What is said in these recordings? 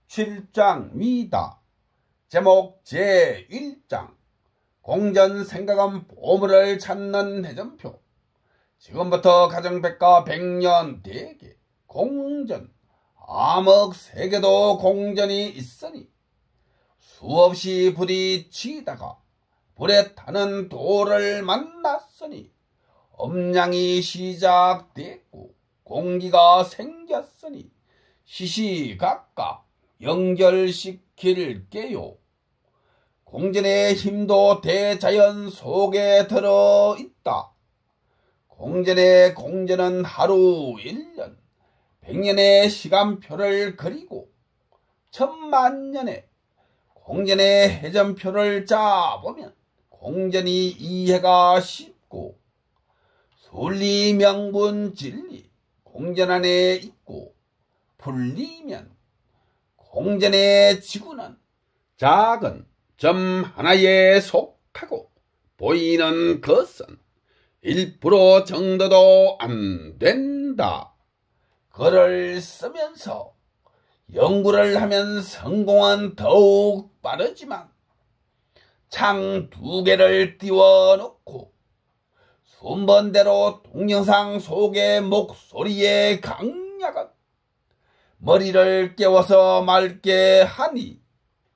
7장 위다. 제목 제1장 공전 생각은 보물을 찾는 해전표. 지금부터 가정백과 100년 대계 공전 암흑 세계도 공전이 있으니 수없이 부딪히다가 불에 타는 돌을 만났으니 엄량이 시작됐고 공기가 생겼으니 시시각각 연결시킬게요. 공전의 힘도 대자연 속에 들어있다. 공전은 하루 1년, 100년의 시간표를 그리고 1000만년의 공전의 해전표를 짜보면 공전이 이해가 쉽고 순리 명분 진리 공전 안에 있고 풀리면 공전의 지구는 작은 점 하나에 속하고 보이는 것은 1% 정도도 안 된다. 글을 쓰면서 연구를 하면 성공은 더욱 빠르지만 창 2개를 띄워놓고 순번대로 동영상 속의 목소리의 강약은 머리를 깨워서 맑게 하니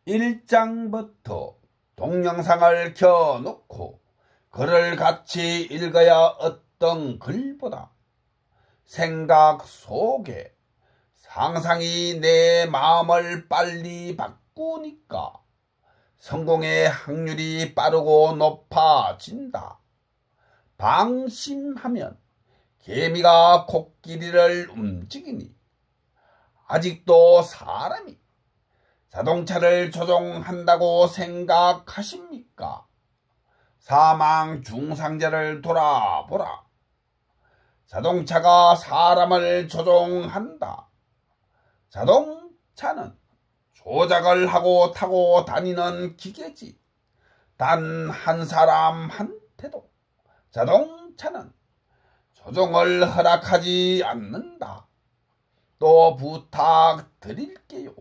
1장부터 동영상을 켜놓고 글을 같이 읽어야 어떤 글보다 생각 속에 상상이 내 마음을 빨리 바꾸니까 성공의 확률이 빠르고 높아진다. 방심하면 개미가 코끼리를 움직이니 아직도 사람이 자동차를 조종한다고 생각하십니까? 사망 중상자를 돌아보라. 자동차가 사람을 조종한다. 자동차는 조작을 하고 타고 다니는 기계지. 단 한 사람한테도 자동차는 조종을 허락하지 않는다. 또 부탁드릴게요.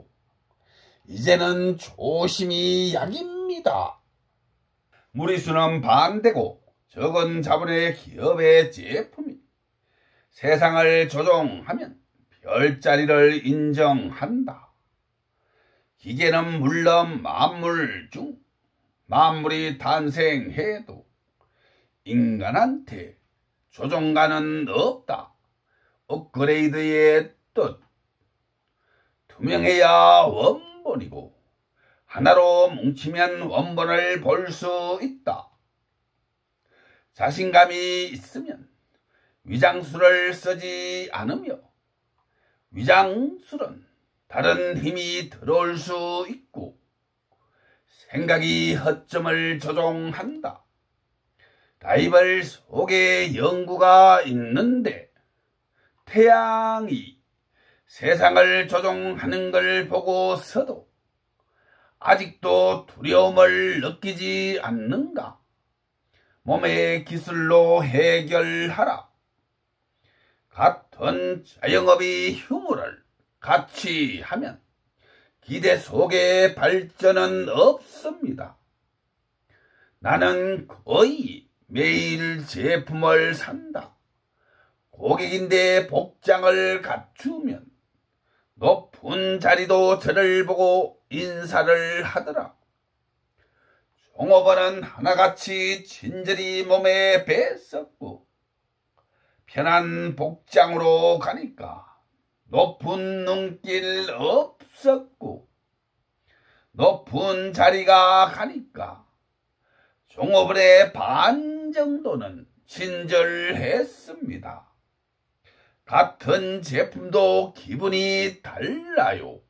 이제는 조심이 약입니다. 무리수는 반대고 적은 자본의 기업의 제품이 세상을 조종하면 별자리를 인정한다. 기계는 물론 만물 중 만물이 탄생해도 인간한테 조종가는 없다. 업그레이드의 뜻. 투명해야 원본이고 하나로 뭉치면 원본을 볼 수 있다. 자신감이 있으면 위장술을 쓰지 않으며 위장술은 다른 힘이 들어올 수 있고 생각이 허점을 조종한다. 바이블 속에 연구가 있는데 태양이 세상을 조종하는 걸 보고서도 아직도 두려움을 느끼지 않는가? 몸의 기술로 해결하라. 같은 자영업이 휴무를 같이 하면 기대 속에 발전은 없습니다. 나는 거의 매일 제품을 산다. 고객인데 복장을 갖추면 높은 자리도 저를 보고 인사를 하더라. 종업원은 하나같이 친절히 몸에 뱄었고 편한 복장으로 가니까 높은 눈길 없었고 높은 자리가 가니까 종업원의 반 정도는 친절했습니다. 같은 제품도 기분이 달라요.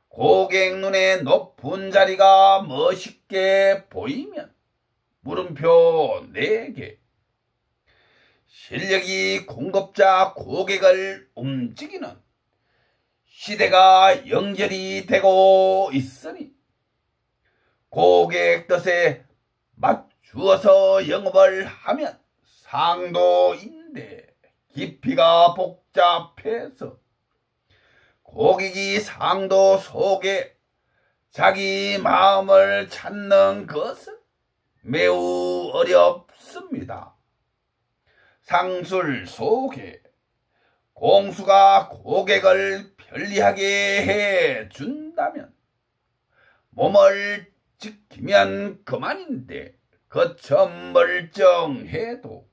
고객 눈에 높은 자리가 멋있게 보이면 물음표 4개. 실력이 공급자 고객을 움직이는 시대가 연결이 되고 있으니 고객 뜻에 맞추어서 영업을 하면 상도인데 깊이가 복잡해서 고객이 상도 속에 자기 마음을 찾는 것은 매우 어렵습니다. 상술 속에 공수가 고객을 편리하게 해준다면 몸을 지키면 그만인데 거쳐 멀쩡해도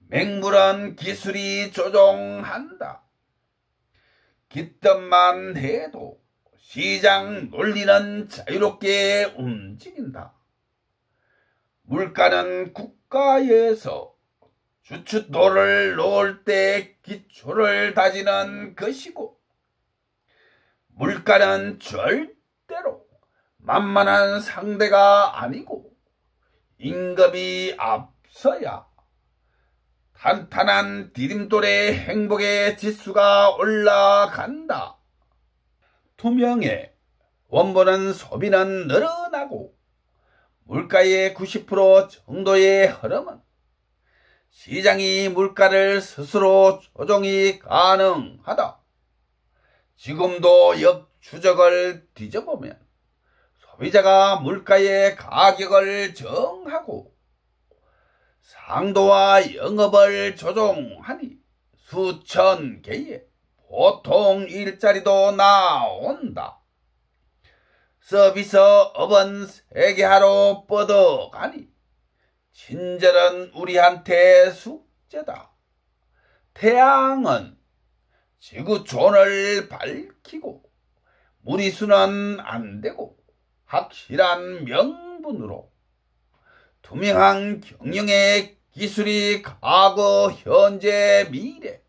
맹물은 기술이 조종한다. 깃듭만 해도 시장 논리는 자유롭게 움직인다. 물가는 국가에서 주춧돌을 놓을 때 기초를 다지는 것이고 물가는 절대로 만만한 상대가 아니고 임금이 앞서야 탄탄한 디딤돌의 행복의 지수가 올라간다. 투명해 원본은 소비는 늘어나고 물가의 90% 정도의 흐름은 시장이 물가를 스스로 조정이 가능하다. 지금도 역추적을 뒤져보면 소비자가 물가의 가격을 정하고 상도와 영업을 조종하니 수천 개의 보통 일자리도 나온다. 서비스업은 세계화로 뻗어가니 친절은 우리한테 숙제다. 태양은 지구촌을 밝히고 무리수는 안 되고 확실한 명분으로 투명한 경영의 기술이 과거, 현재, 미래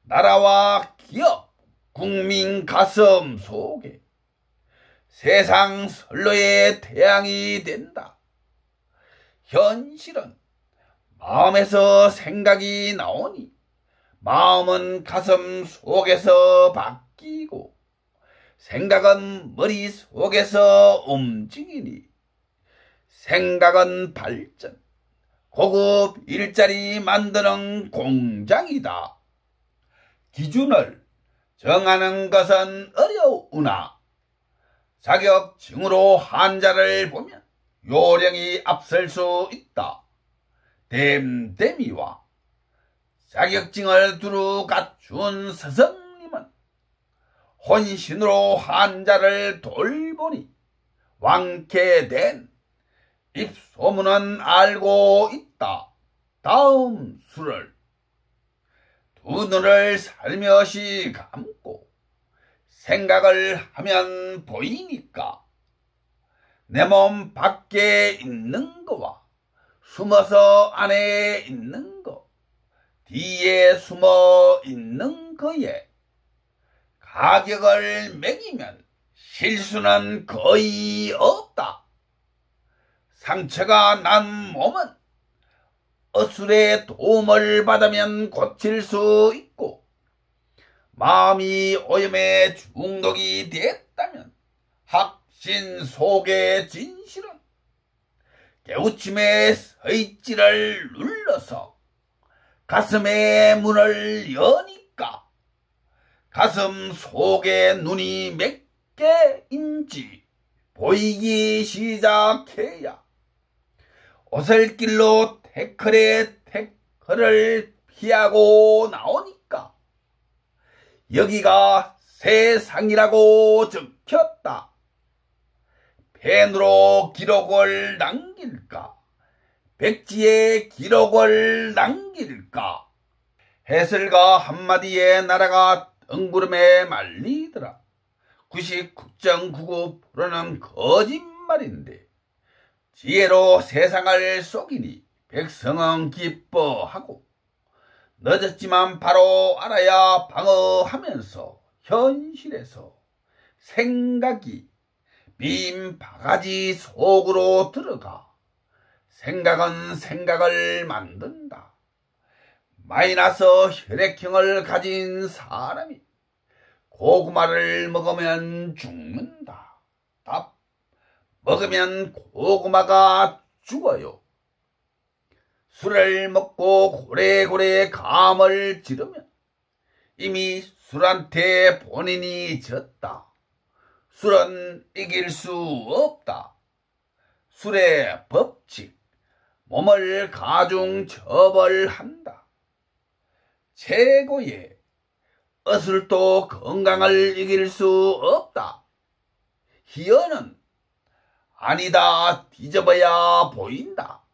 나라와 기업, 국민 가슴 속에 세상 선로의 태양이 된다. 현실은 마음에서 생각이 나오니 마음은 가슴 속에서 바뀌고 생각은 머릿속에서 움직이니 생각은 발전, 고급 일자리 만드는 공장이다. 기준을 정하는 것은 어려우나 자격증으로 환자를 보면 요령이 앞설 수 있다. 댐댐이와 자격증을 두루 갖춘 스승님은 혼신으로 환자를 돌보니 왕쾌된 입소문은 알고 있다. 다음 수를 두 눈을 살며시 감고 생각을 하면 보이니까 내 몸 밖에 있는 거와 숨어서 안에 있는 거, 뒤에 숨어 있는 거에 가격을 매기면 실수는 거의 없다. 상처가 난 몸은 어술의 도움을 받으면 고칠 수 있고 마음이 오염에 중독이 됐다면 확신 속의 진실은 깨우침의 스위치를 눌러서 가슴의 문을 여니까 가슴 속에 눈이 몇 개인지 보이기 시작해야 오슬길로 태클을 피하고 나오니까 여기가 세상이라고 적혔다. 펜으로 기록을 남길까? 백지에 기록을 남길까? 해설가 한마디에 나라가 뜬구름에 말리더라. 99.99%는 거짓말인데 지혜로 세상을 속이니 백성은 기뻐하고 늦었지만 바로 알아야 방어하면서 현실에서 생각이 빈 바가지 속으로 들어가 생각은 생각을 만든다. 마이너스 혈액형을 가진 사람이 고구마를 먹으면 죽는다. 답. 먹으면 고구마가 죽어요. 술을 먹고 고래고래 감을 지르면 이미 술한테 본인이 졌다. 술은 이길 수 없다. 술의 법칙, 몸을 가중 처벌한다. 최고의 어술도 건강을 이길 수 없다. 희연은 아니다 뒤집어야 보인다.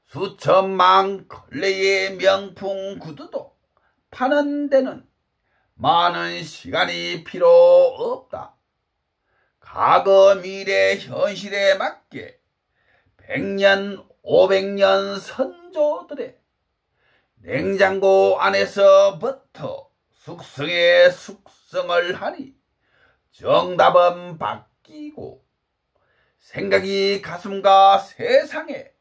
수천만 걸레의 명품 구두도 파는 데는 많은 시간이 필요 없다. 과거, 미래, 현실에 맞게 100년, 500년 선조들의 냉장고 안에서부터 숙성에 숙성을 하니 정답은 바뀌고 생각이 가슴과 세상에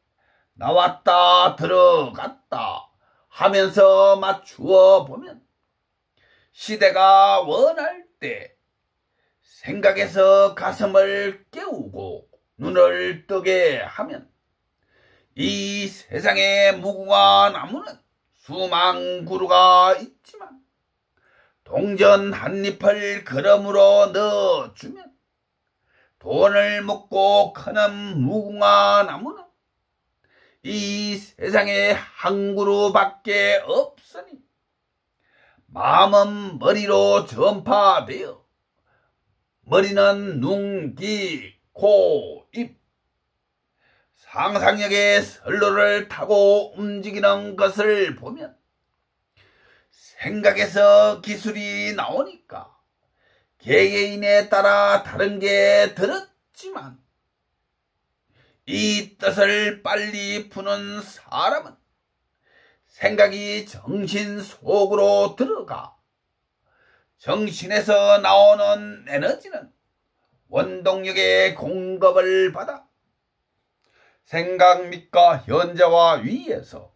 나왔다 들어갔다 하면서 맞추어 보면 시대가 원할 때 생각에서 가슴을 깨우고 눈을 뜨게 하면 이 세상에 무궁화 나무는 수만 그루가 있지만 동전 한 잎을 그릇으로 넣어주면 돈을 먹고 크는 무궁화 나무는 이 세상에 한 그루밖에 없으니 마음은 머리로 전파되어 머리는 눈, 귀, 코, 입 상상력의 선로를 타고 움직이는 것을 보면 생각에서 기술이 나오니까 개개인에 따라 다른 게 들었지만 이 뜻을 빨리 푸는 사람은 생각이 정신 속으로 들어가 정신에서 나오는 에너지는 원동력의 공급을 받아 생각 밑과 현재와 위에서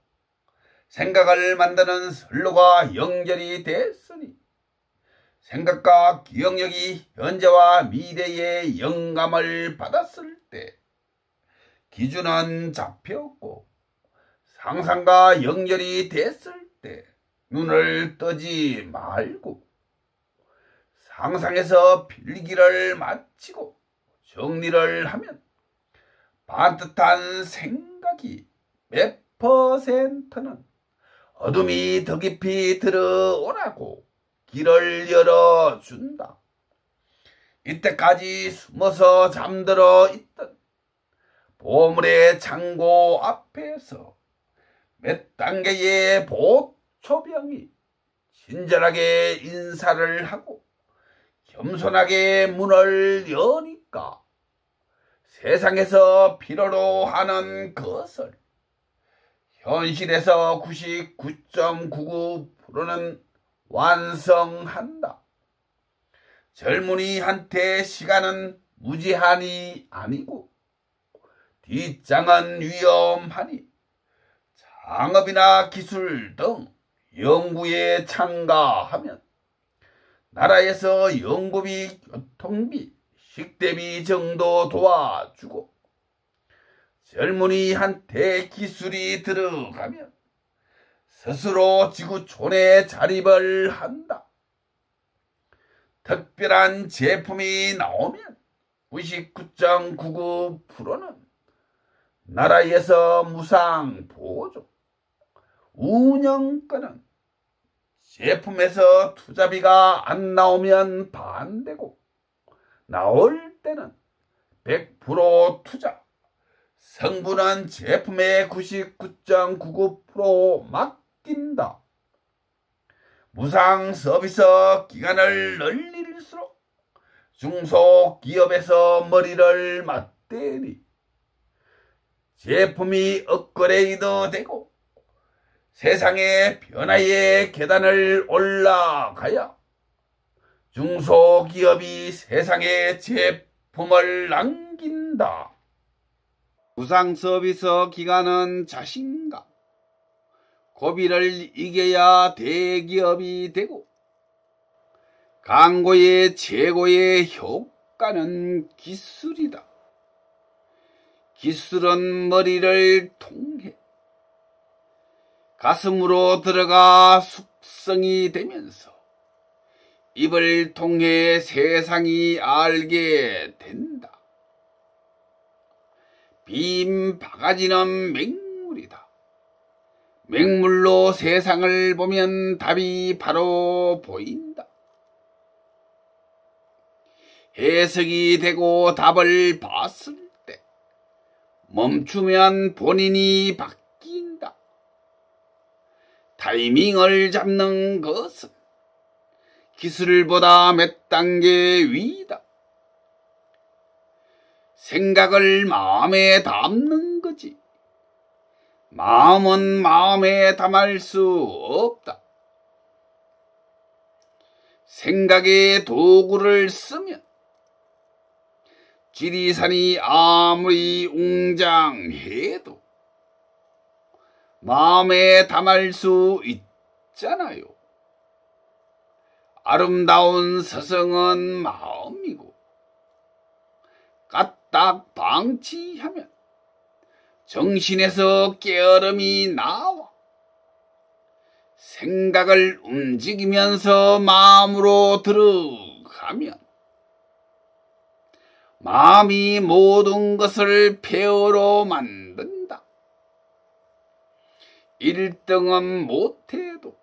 생각을 만드는 선로가 연결이 됐으니 생각과 기억력이 현재와 미래의 영감을 받았을 때 기준은 잡혔고 상상과 연결이 됐을 때 눈을 뜨지 말고 상상에서 필기를 마치고 정리를 하면 반듯한 생각이 몇 %는 어둠이 더 깊이 들어오라고 길을 열어준다. 이때까지 숨어서 잠들어 있던 보물의 창고 앞에서 몇 단계의 보초병이 친절하게 인사를 하고 겸손하게 문을 여니까 세상에서 필요로 하는 것을 현실에서 99.99%는 완성한다. 젊은이한테 시간은 무제한이 아니고 뒷장은 위험하니 창업이나 기술 등 연구에 참가하면 나라에서 연구비, 교통비, 식대비 정도 도와주고 젊은이한테 기술이 들어가면 스스로 지구촌에 자립을 한다. 특별한 제품이 나오면 99.99%는 나라에서 무상 보조, 운영권은 제품에서 투자비가 안 나오면 반대고 나올 때는 100% 투자, 성분은 제품의 99.99% 맡긴다. 무상 서비스 기간을 늘릴수록 중소기업에서 머리를 맞대니 제품이 업그레이드 되고 세상의 변화의 계단을 올라가야 중소기업이 세상에 제품을 남긴다. 무상 서비스 기간은 자신감, 고비를 이겨야 대기업이 되고 광고의 최고의 효과는 기술이다. 기술은 머리를 통해 가슴으로 들어가 속성이 되면서 입을 통해 세상이 알게 된다. 빈 바가지는 맹물이다. 맹물로 세상을 보면 답이 바로 보인다. 해석이 되고 답을 봤을 때 멈추면 본인이 바뀐다. 타이밍을 잡는 것은 기술보다 몇 단계 위다. 생각을 마음에 담는 거지. 마음은 마음에 담을 수 없다. 생각의 도구를 쓰면 지리산이 아무리 웅장해도 마음에 담을 수 있잖아요. 아름다운 서성은 마음이고 까딱 방치하면 정신에서 깨어름이 나와 생각을 움직이면서 마음으로 들어가면 마음이 모든 것을 폐허로 만든다. 1등은 못해도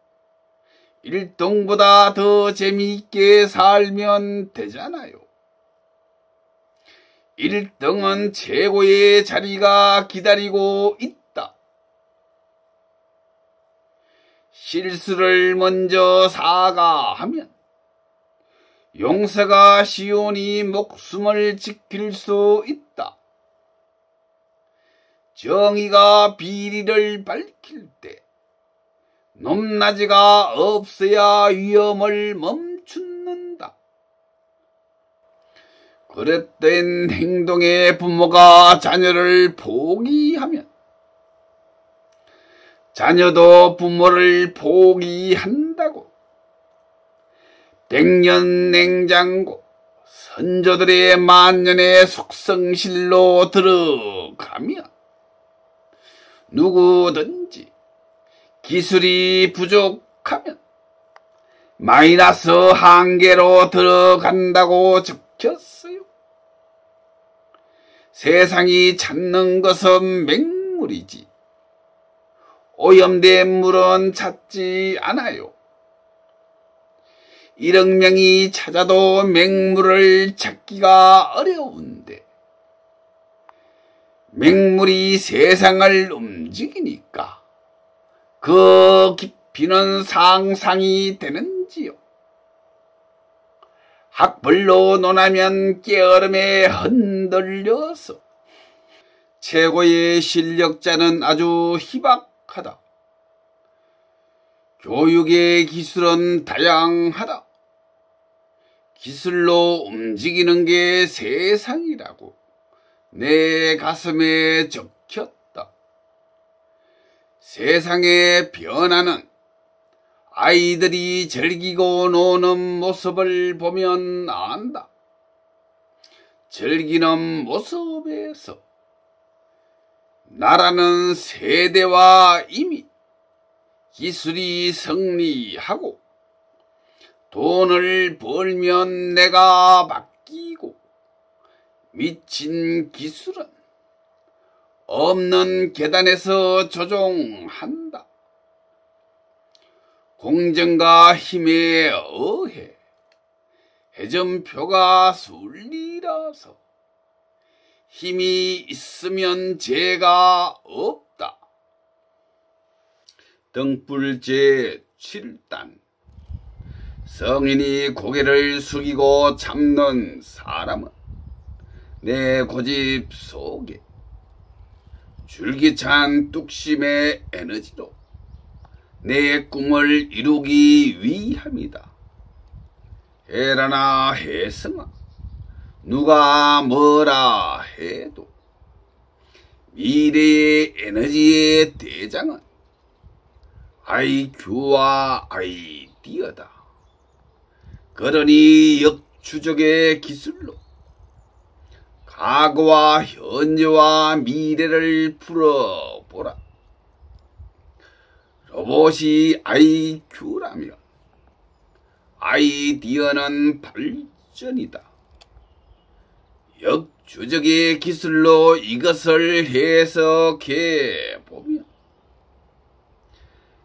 1등보다 더 재미있게 살면 되잖아요. 1등은 최고의 자리가 기다리고 있다. 실수를 먼저 사과하면 용서가 쉬우니 목숨을 지킬 수 있다. 정의가 비리를 밝힐 때 높낮이가 없어야 위험을 멈춘다. 그릇된 행동에 부모가 자녀를 포기하면 자녀도 부모를 포기한다고. 백년 냉장고 선조들의 만년의 숙성실로 들어가면 누구든지 기술이 부족하면 마이너스 한계로 들어간다고 적혔어요. 세상이 찾는 것은 맹물이지 오염된 물은 찾지 않아요. 1억 명이 찾아도 맹물을 찾기가 어려운데 맹물이 세상을 움직이니까 그 깊이는 상상이 되는지요. 학벌로 논하면 깨어름에 흔들려서 최고의 실력자는 아주 희박하다. 교육의 기술은 다양하다. 기술로 움직이는 게 세상이라고 내 가슴에 적혔다. 세상의 변화는 아이들이 즐기고 노는 모습을 보면 안다. 즐기는 모습에서 나라는 세대와 이미 기술이 승리하고 돈을 벌면 내가 바뀌고 미친 기술은 없는 계단에서 조종한다. 공정과 힘에 의해 회전표가 순리라서 힘이 있으면 죄가 없다. 등불 제7단 성인이 고개를 숙이고 참는 사람은 내 고집 속에 줄기찬 뚝심의 에너지로 내 꿈을 이루기 위함이다. 해라나 해성아, 누가 뭐라 해도 미래의 에너지의 대장은 IQ와 아이디어다. 그러니 역추적의 기술로 과거와 현재와 미래를 풀어보라. 로봇이 IQ라면 아이디어는 발전이다. 역추적의 기술로 이것을 해석해 보면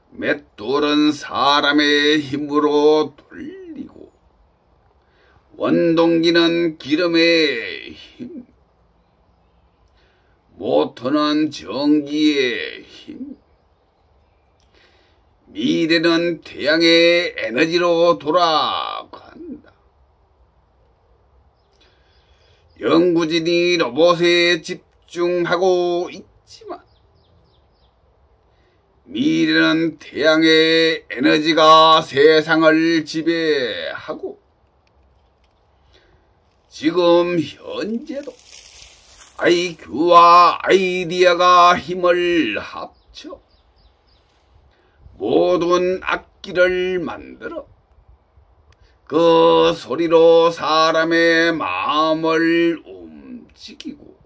맷돌은 사람의 힘으로 돌리고 원동기는 기름의 힘, 모터는 전기의 힘, 미래는 태양의 에너지로 돌아간다. 연구진이 로봇에 집중하고 있지만 미래는 태양의 에너지가 세상을 지배하고 지금 현재도 IQ와 아이디어가 힘을 합쳐 모든 악기를 만들어 그 소리로 사람의 마음을 움직이고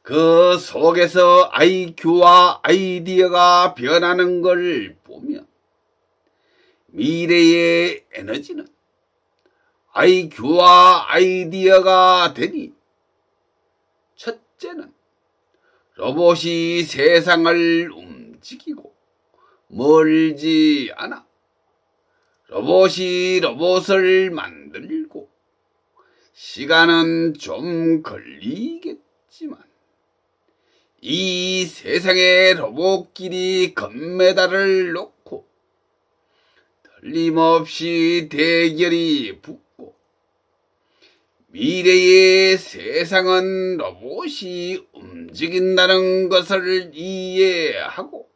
그 속에서 IQ와 아이디어가 변하는 걸 보면 미래의 에너지는 IQ와 아이디어가 되니 첫째는 로봇이 세상을 움직이고 멀지 않아 로봇이 로봇을 만들고 시간은 좀 걸리겠지만 이 세상의 로봇끼리 금메달을 놓고 틀림없이 대결이 붙고 미래의 세상은 로봇이 움직인다는 것을 이해하고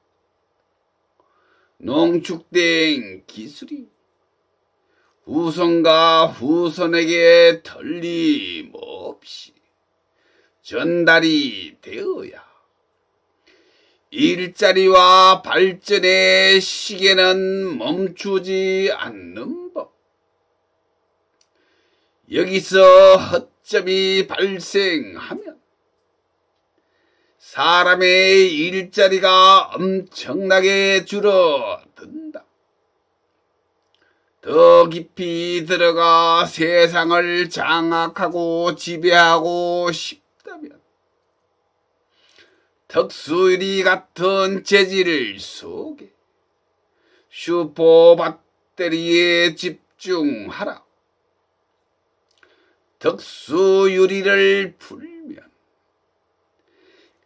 농축된 기술이 후손과 후손에게 틀림없이 전달이 되어야 일자리와 발전의 시계는 멈추지 않는 법. 여기서 허점이 발생하면 사람의 일자리가 엄청나게 줄어든다. 더 깊이 들어가 세상을 장악하고 지배하고 싶다면 특수유리 같은 재질 속에 슈퍼 배터리에 집중하라. 특수유리를 풀면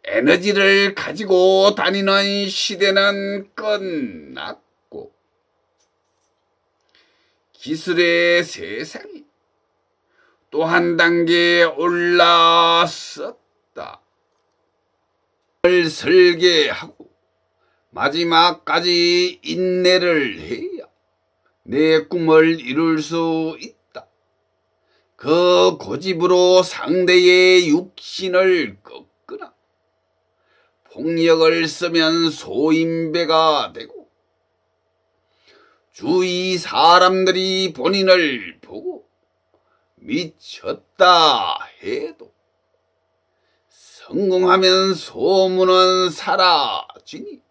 에너지를 가지고 다니는 시대는 끝났고 기술의 세상이 또 한 단계 올라섰다. 설계하고 마지막까지 인내를 해야 내 꿈을 이룰 수 있다. 그 고집으로 상대의 육신을 꺾거나 폭력을 쓰면 소인배가 되고 주위 사람들이 본인을 보고 미쳤다 해도 성공하면 소문은 사라지니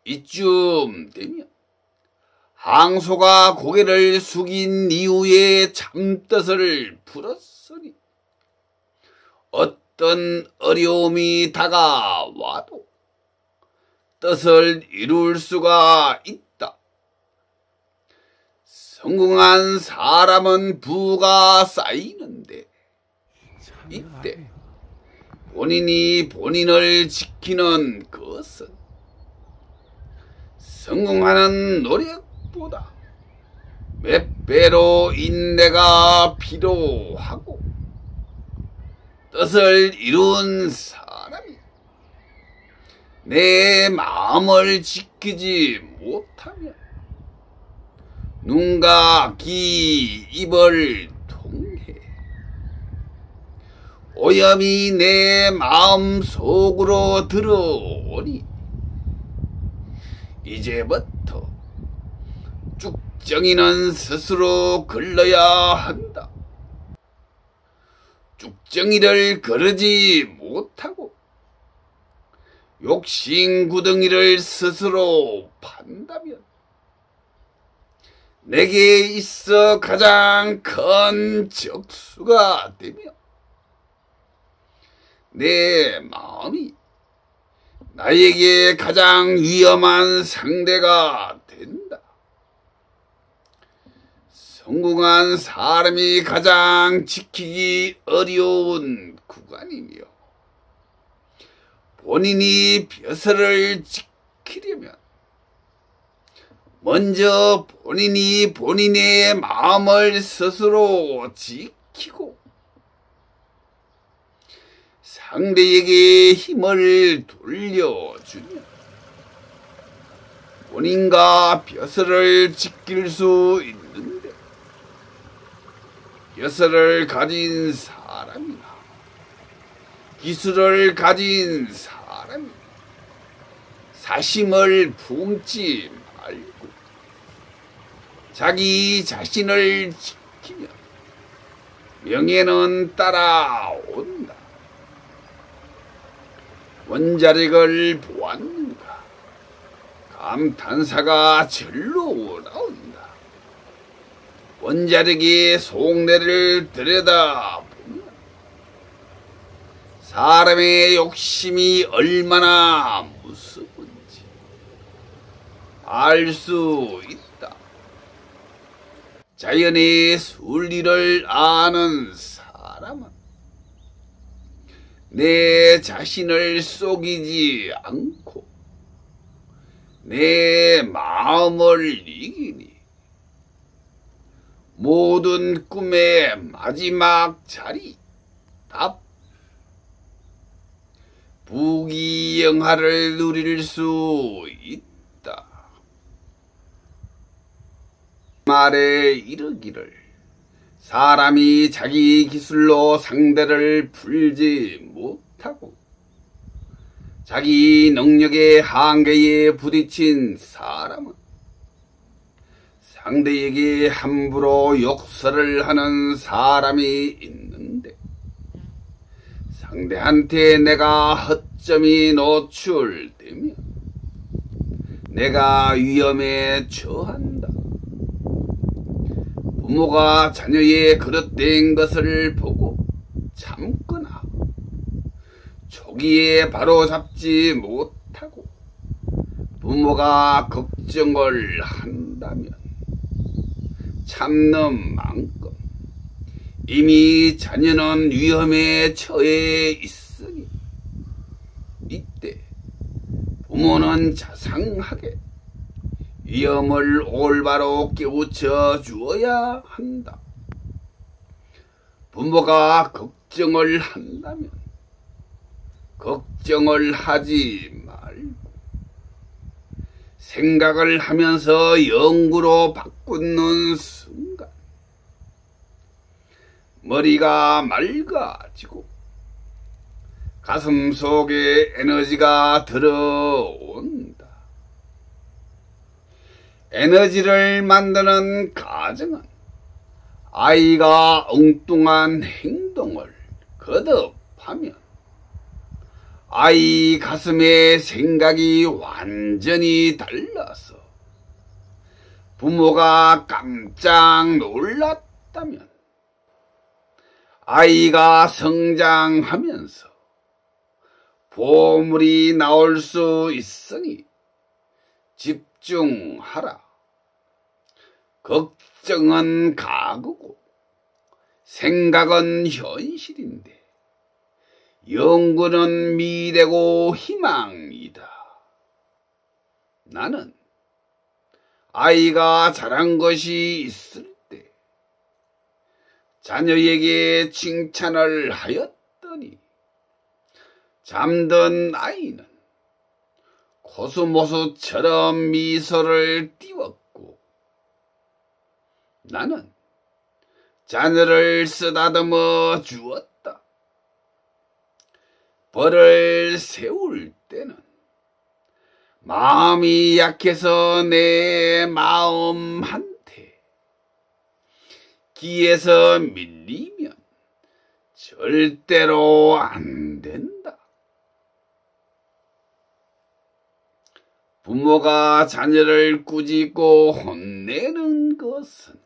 이쯤 되면 항소가 고개를 숙인 이후에 참뜻을 풀었으니 어떤 어려움이 다가와도 뜻을 이룰 수가 있다. 성공한 사람은 부가 쌓이는데 이때 본인이 본인을 지키는 것은 성공하는 노력보다 몇 배로 인내가 필요하고 뜻을 이룬 사람이 내 마음을 지키지 못하면 눈과 귀, 입을 통해 오염이 내 마음 속으로 들어오니 이제부터 쭉정이는 스스로 걸러야 한다. 쭉정이를 거르지 못하고 욕심구덩이를 스스로 판다면 내게 있어 가장 큰 적수가 되며 내 마음이 나에게 가장 위험한 상대가 된다. 성공한 사람이 가장 지키기 어려운 구간이며 본인이 벼슬을 지키려면 먼저 본인이 본인의 마음을 스스로 지키고 상대에게 힘을 돌려주며 본인과 벼슬을 지킬 수 있는데 벼슬을 가진 사람이나 기술을 가진 사람이 사심을 품지 말고 자기 자신을 지키면 명예는 따라온다. 원자력을 보았는가 감탄사가 절로 나온다. 원자력의 속내를 들여다보면 사람의 욕심이 얼마나 무서운지 알 수 있다. 자연의 순리를 아는 사람은 내 자신을 속이지 않고 내 마음을 이기니 모든 꿈의 마지막 자리 답 부귀영화를 누릴 수 있다. 말에 이르기를 사람이 자기 기술로 상대를 풀지 못하고 자기 능력의 한계에 부딪힌 사람은 상대에게 함부로 욕설을 하는 사람이 있는데 상대한테 내가 허점이 노출되면 내가 위험에 처한다. 부모가 자녀의 그릇된 것을 보고 참거나 초기에 바로잡지 못하고 부모가 걱정을 한다면 참는 만큼 이미 자녀는 위험에 처해 있으니 이때 부모는 자상하게 위험을 올바로 깨우쳐 주어야 한다. 부모가 걱정을 한다면 걱정을 하지 말고 생각을 하면서 영구로 바꾸는 순간 머리가 맑아지고 가슴 속에 에너지가 들어온다. 에너지를 만드는 과정은 아이가 엉뚱한 행동을 거듭하면 아이 가슴의 생각이 완전히 달라서 부모가 깜짝 놀랐다면 아이가 성장하면서 보물이 나올 수 있으니 집중하라. 걱정은 가구고 생각은 현실인데 연구는 미래고 희망이다. 나는 아이가 잘한 것이 있을 때 자녀에게 칭찬을 하였더니 잠든 아이는 코스모스처럼 미소를 띄웠고 나는 자녀를 쓰다듬어 주었다. 벌을 세울 때는 마음이 약해서 내 마음한테 기에서 밀리면 절대로 안 된다. 부모가 자녀를 꾸짖고 혼내는 것은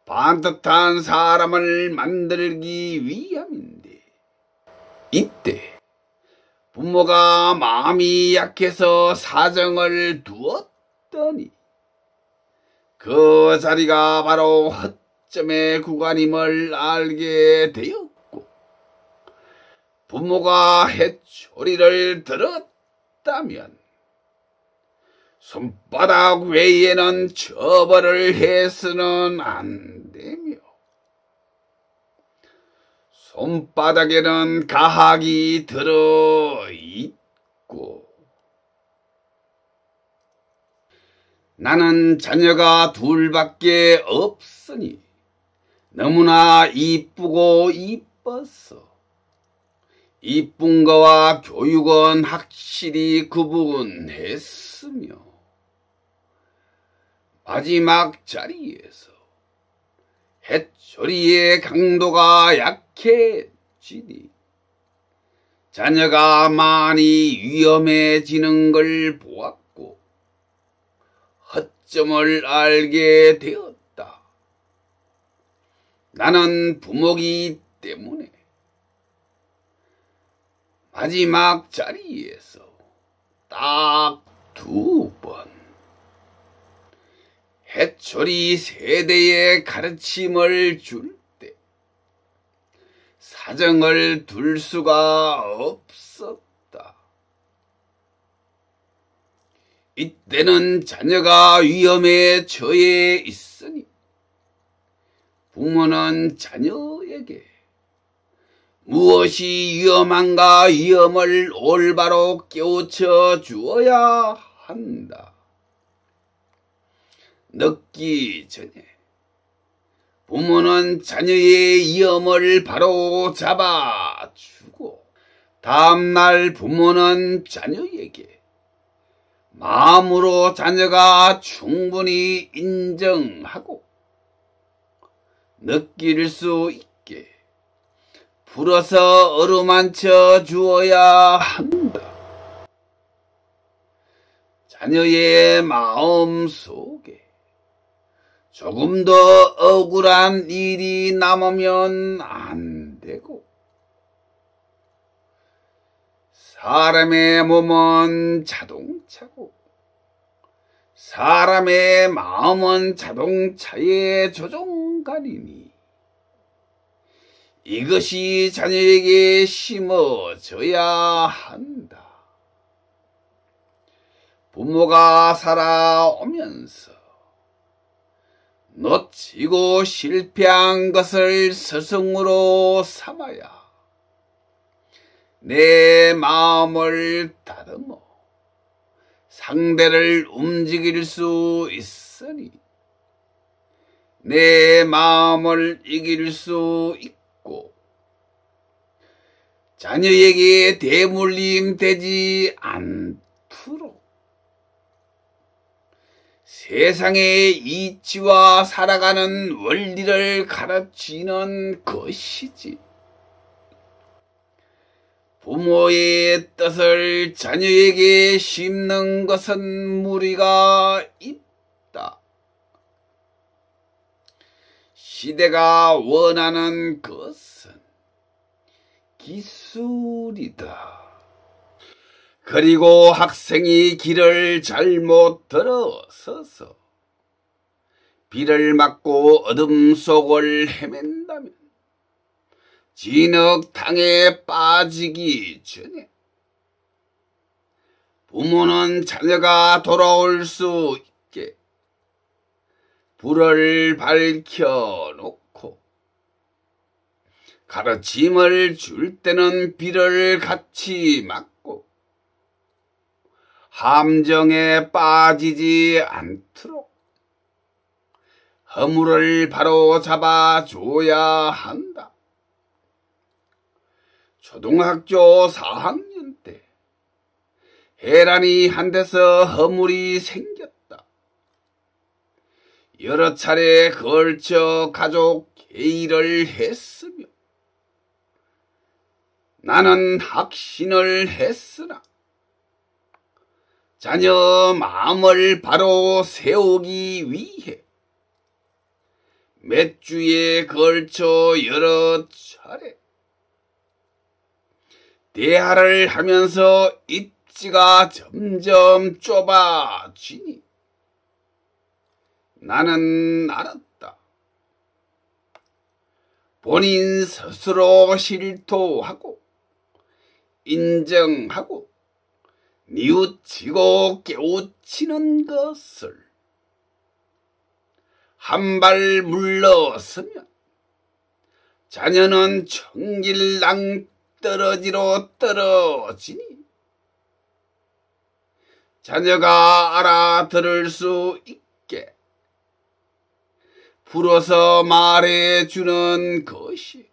반듯한 사람을 만들기 위함인데, 이때 부모가 마음이 약해서 사정을 두었더니 그 자리가 바로 허점의 구간임을 알게 되었고, 부모가 해초리를 들었다면 손바닥 외에는 처벌을 해서는 안 되며, 손바닥에는 가학이 들어있고, 나는 자녀가 둘밖에 없으니 너무나 이쁘고 이뻐서 이쁜 거와 교육은 확실히 구분했으며, 마지막 자리에서 해초리의 강도가 약해지니 자녀가 많이 위험해지는 걸 보았고 허점을 알게 되었다. 나는 부모이기 때문에 마지막 자리에서 딱 2번 해초리 세대의 가르침을 줄 때 사정을 둘 수가 없었다. 이때는 자녀가 위험에 처해 있으니 부모는 자녀에게 무엇이 위험한가 위험을 올바로 깨우쳐 주어야 한다. 늦기 전에 부모는 자녀의 위험을 바로 잡아주고, 다음날 부모는 자녀에게 마음으로 자녀가 충분히 인정하고 느낄 수 있게 불어서 어루만져 주어야 한다. 자녀의 마음 속에 조금 더 억울한 일이 남으면 안 되고, 사람의 몸은 자동차고 사람의 마음은 자동차의 조종관이니 이것이 자녀에게 심어져야 한다. 부모가 살아오면서 놓치고 실패한 것을 스승으로 삼아야 내 마음을 다듬어 상대를 움직일 수 있으니 내 마음을 이길 수 있고 자녀에게 대물림 되지 않도록 세상의 이치와 살아가는 원리를 가르치는 것이지. 부모의 뜻을 자녀에게 심는 것은 무리가 있다. 시대가 원하는 것은 기술이다. 그리고 학생이 길을 잘못 들어서서 비를 맞고 어둠 속을 헤맨다면 진흙탕에 빠지기 전에 부모는 자녀가 돌아올 수 있게 불을 밝혀놓고 가르침을 줄 때는 비를 같이 맞고 함정에 빠지지 않도록 허물을 바로 잡아줘야 한다. 초등학교 4학년 때 해란이 한 데서 허물이 생겼다. 여러 차례 걸쳐 가족 회의를 했으며 나는 확신을 했으나 자녀 마음을 바로 세우기 위해 몇 주에 걸쳐 여러 차례 대화를 하면서 입지가 점점 좁아지니 나는 알았다. 본인 스스로 실토하고 인정하고 뉘우치고 깨우치는 것을 한 발 물러서면 자녀는 천길낭 떨어지로 떨어지니 자녀가 알아들을 수 있게 풀어서 말해주는 것이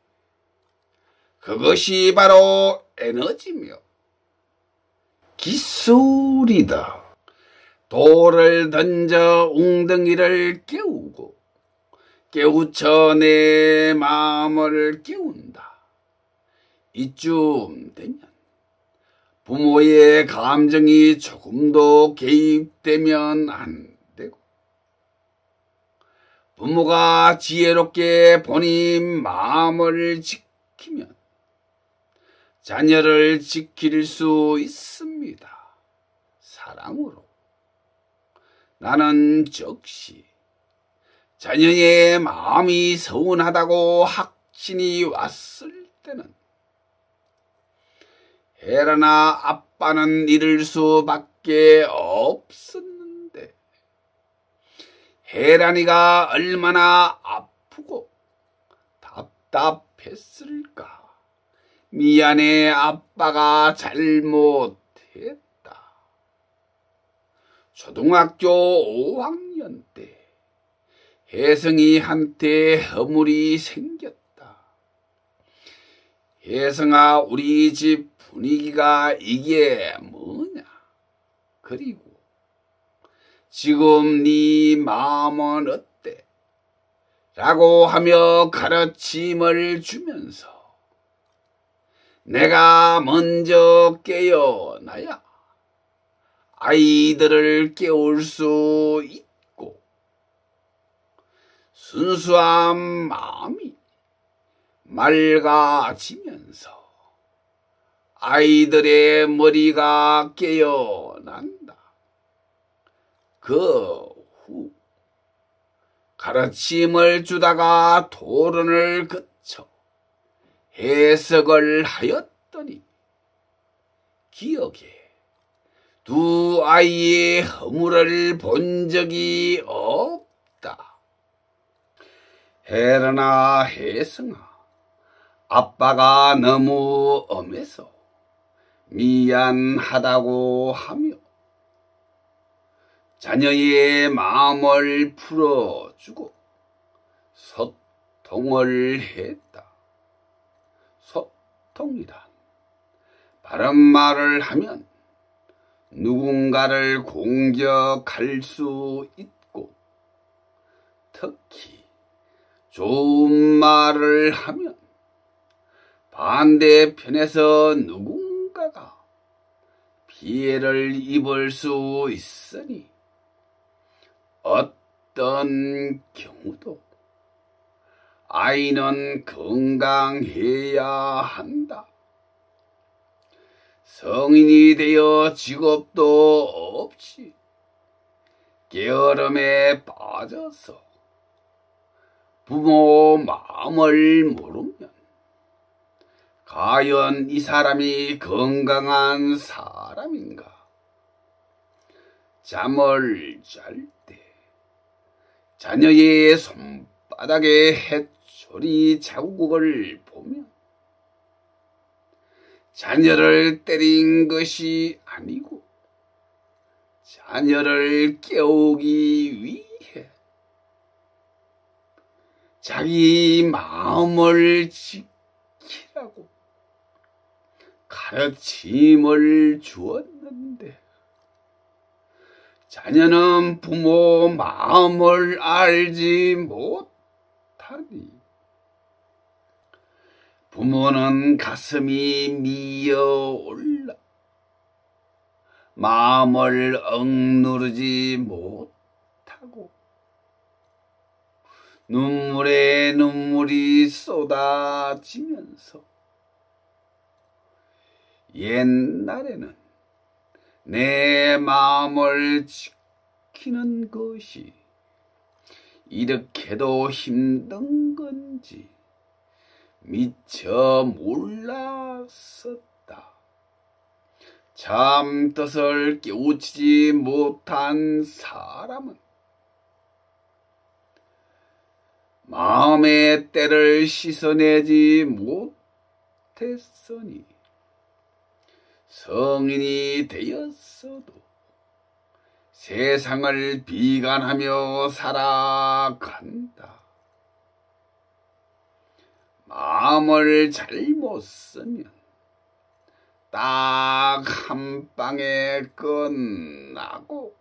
그것이 바로 에너지며 기술이다. 돌을 던져 웅덩이를 깨우고 깨우쳐 내 마음을 깨운다. 이쯤 되면 부모의 감정이 조금도 개입되면 안 되고 부모가 지혜롭게 본인 마음을 지키면 자녀를 지킬 수 있습니다. 사랑으로. 나는 즉시 자녀의 마음이 서운하다고 확신이 왔을 때는 헤라나 아빠는 잃을 수밖에 없었는데 헤라니가 얼마나 아프고 답답했을까. 미안해, 아빠가 잘못했다. 초등학교 5학년 때 혜성이한테 허물이 생겼다. 혜성아, 우리 집 분위기가 이게 뭐냐? 그리고 지금 네 마음은 어때? 라고 하며 가르침을 주면서 내가 먼저 깨어나야 아이들을 깨울 수 있고 순수한 마음이 맑아지면서 아이들의 머리가 깨어난다. 그 후 가르침을 주다가 토론을 거쳐 해석을 하였더니 기억에 두 아이의 허물을 본 적이 없다. 헤라나 혜성아, 아빠가 너무 엄해서 미안하다고 하며 자녀의 마음을 풀어주고 소통을 했다. 소통이란 바른 말을 하면 누군가를 공격할 수 있고 특히 좋은 말을 하면 반대편에서 누군가가 피해를 입을 수 있으니 어떤 경우도 아이는 건강해야 한다. 성인이 되어 직업도 없이 게으름에 빠져서 부모 마음을 모르면 과연 이 사람이 건강한 사람인가? 잠을 잘 때 자녀의 손바닥에 해초리 자국을 보면 자녀를 때린 것이 아니고 자녀를 깨우기 위해 자기 마음을 지키라고 가르침을 주었는데 자녀는 부모 마음을 알지 못하니 부모는 가슴이 미어올라 마음을 억누르지 못하고 눈물에 눈물이 쏟아지면서 옛날에는 내 마음을 지키는 것이 이렇게도 힘든 건지 미처 몰랐었다. 잠뜻을 깨우치지 못한 사람은 마음의 때를 씻어내지 못했으니 성인이 되었어도 세상을 비관하며 살아간다. 마음을 잘못 쓰면 딱 한 방에 끝나고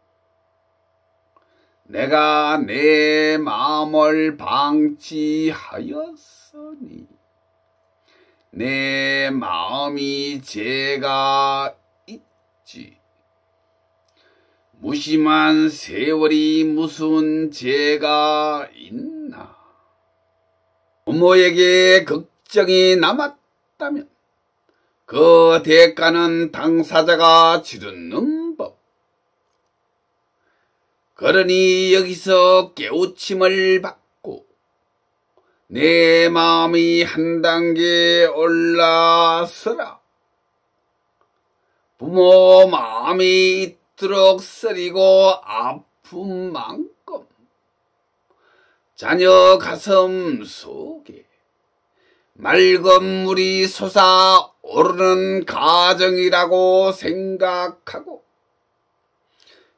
내가 내 마음을 방치하였으니 내 마음이 죄가 있지. 무심한 세월이 무슨 죄가 있나. 부모에게 걱정이 남았다면 그 대가는 당사자가 치르는 법. 그러니 여기서 깨우침을 받고 내 마음이 한 단계 올라서라. 부모 마음이 있도록 쓰리고 아픈 만큼 자녀 가슴 속에 맑은 물이 솟아오르는 가정이라고 생각하고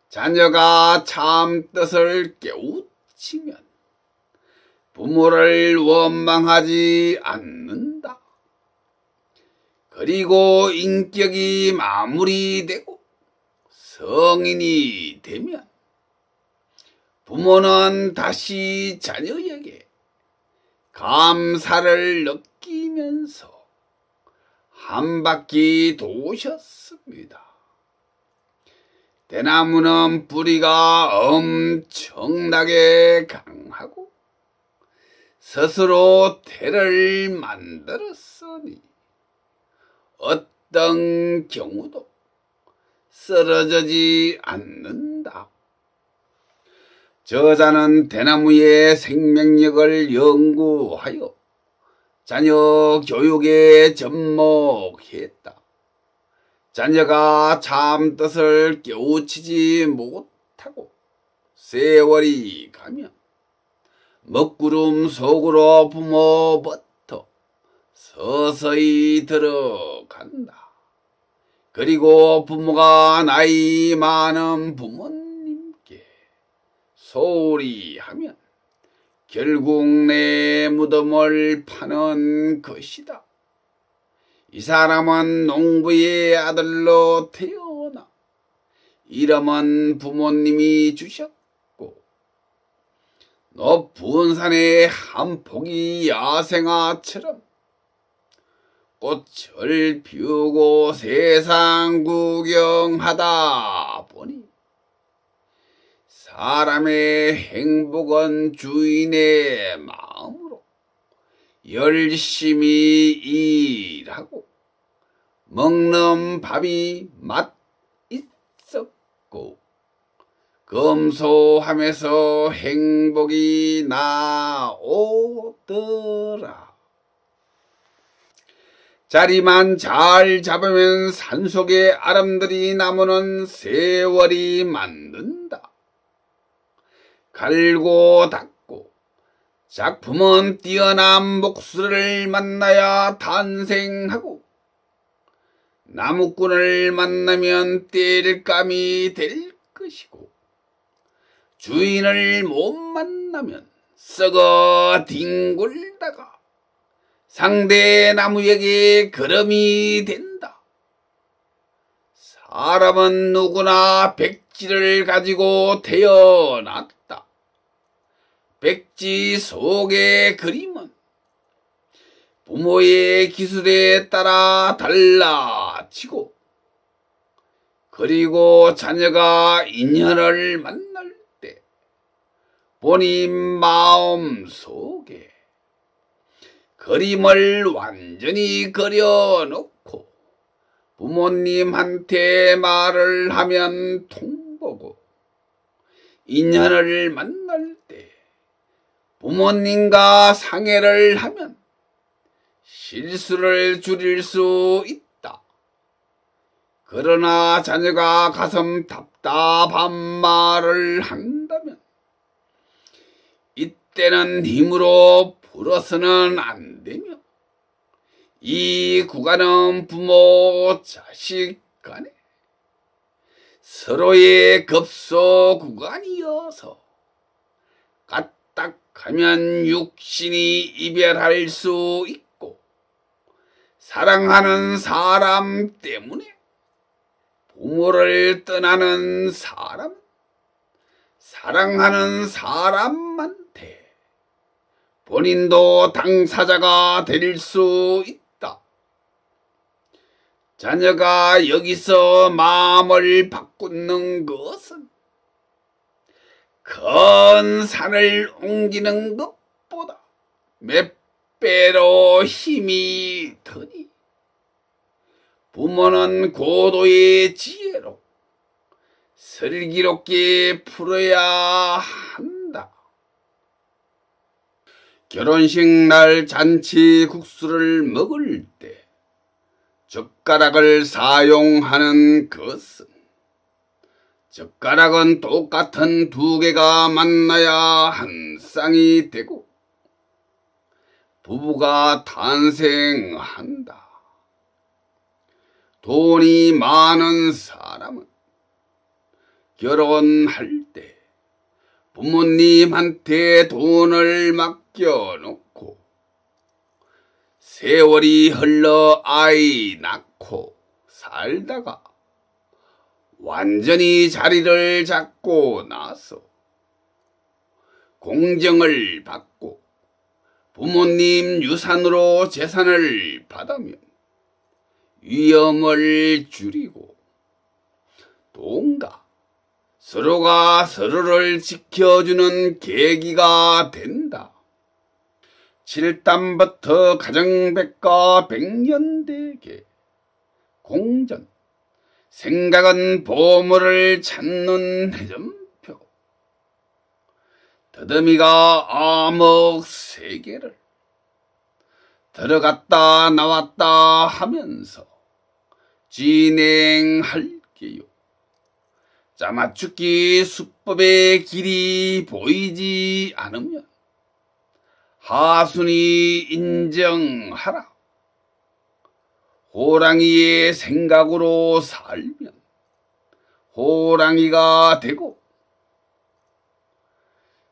자녀가 참 뜻을 깨우치면 부모를 원망하지 않는다. 그리고 인격이 마무리되고 성인이 되면 부모는 다시 자녀에게 감사를 느끼면서 한 바퀴 도셨습니다. 대나무는 뿌리가 엄청나게 강하고 스스로 대를 만들었으니 어떤 경우도 쓰러지지 않는다. 저자는 대나무의 생명력을 연구하여 자녀 교육에 접목했다. 자녀가 참 뜻을 깨우치지 못하고 세월이 가면 먹구름 속으로 부모부터 서서히 들어간다. 그리고 부모가 나이 많은 부모님께 소홀히 하면 결국 내 무덤을 파는 것이다. 이 사람은 농부의 아들로 태어나 이름은 부모님이 주셨고 높은 산의 한 포기 야생화처럼 꽃을 피우고 세상 구경하다 보니 사람의 행복은 주인의 마음으로 열심히 일하고 먹는 밥이 맛 있었고 검소하면서 행복이 나오더라. 자리만 잘 잡으면 산속에 아름들이 나무는 세월이 만든다. 갈고 닦고 작품은 뛰어난 목수를 만나야 탄생하고 나무꾼을 만나면 땔감이 될 것이고 주인을 못 만나면 썩어 뒹굴다가 상대 나무에게 거름이 된다. 사람은 누구나 백지를 가지고 태어났다. 백지 속의 그림은 부모의 기술에 따라 달라지고 그리고 자녀가 인연을 만날 때 본인 마음 속에 그림을 완전히 그려놓고 부모님한테 말을 하면 통보고, 인연을 만날 때 부모님과 상의를 하면 실수를 줄일 수 있다. 그러나 자녀가 가슴 답답한 말을 한다면 이때는 힘으로 풀어서는 안 되며, 이 구간은 부모 자식 간에 서로의 급소 구간이어서 까딱하면 육신이 이별할 수 있고, 사랑하는 사람 때문에 부모를 떠나는 사람, 사랑하는 사람한테 본인도 당사자가 될 수 있다. 자녀가 여기서 마음을 바꾸는 것은 큰 산을 옮기는 것보다 몇 배로 힘이 드니, 부모는 고도의 지혜로 슬기롭게 풀어야 한다. 결혼식 날 잔치 국수를 먹을 때 젓가락을 사용하는 것은, 젓가락은 똑같은 두 개가 만나야 한 쌍이 되고 부부가 탄생한다. 돈이 많은 사람은 결혼할 때 부모님한테 돈을 맡겨놓고 세월이 흘러 아이 낳고 살다가 완전히 자리를 잡고 나서 공정을 받고 부모님 유산으로 재산을 받으면 위험을 줄이고 돈과 서로가 서로를 지켜주는 계기가 된다. 7단부터 가정백과 백년대계, 공전, 생각은 보물을 찾는 해전표, 더듬이가 암흑 세계를 들어갔다 나왔다 하면서 진행할게요. 짜맞추기 수법의 길이 보이지 않으면 하순이 인정하라. 호랑이의 생각으로 살면 호랑이가 되고,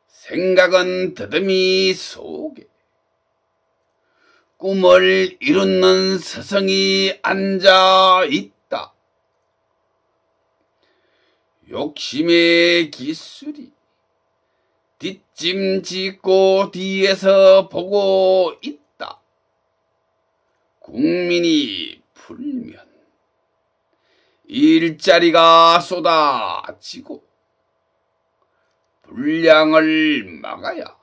생각은 더듬이 속에 꿈을 이루는 스승이 앉아 있다. 욕심의 기술이 뒷짐 짓고 뒤에서 보고 있다. 국민이 풀면 일자리가 쏟아지고, 불량을 막아야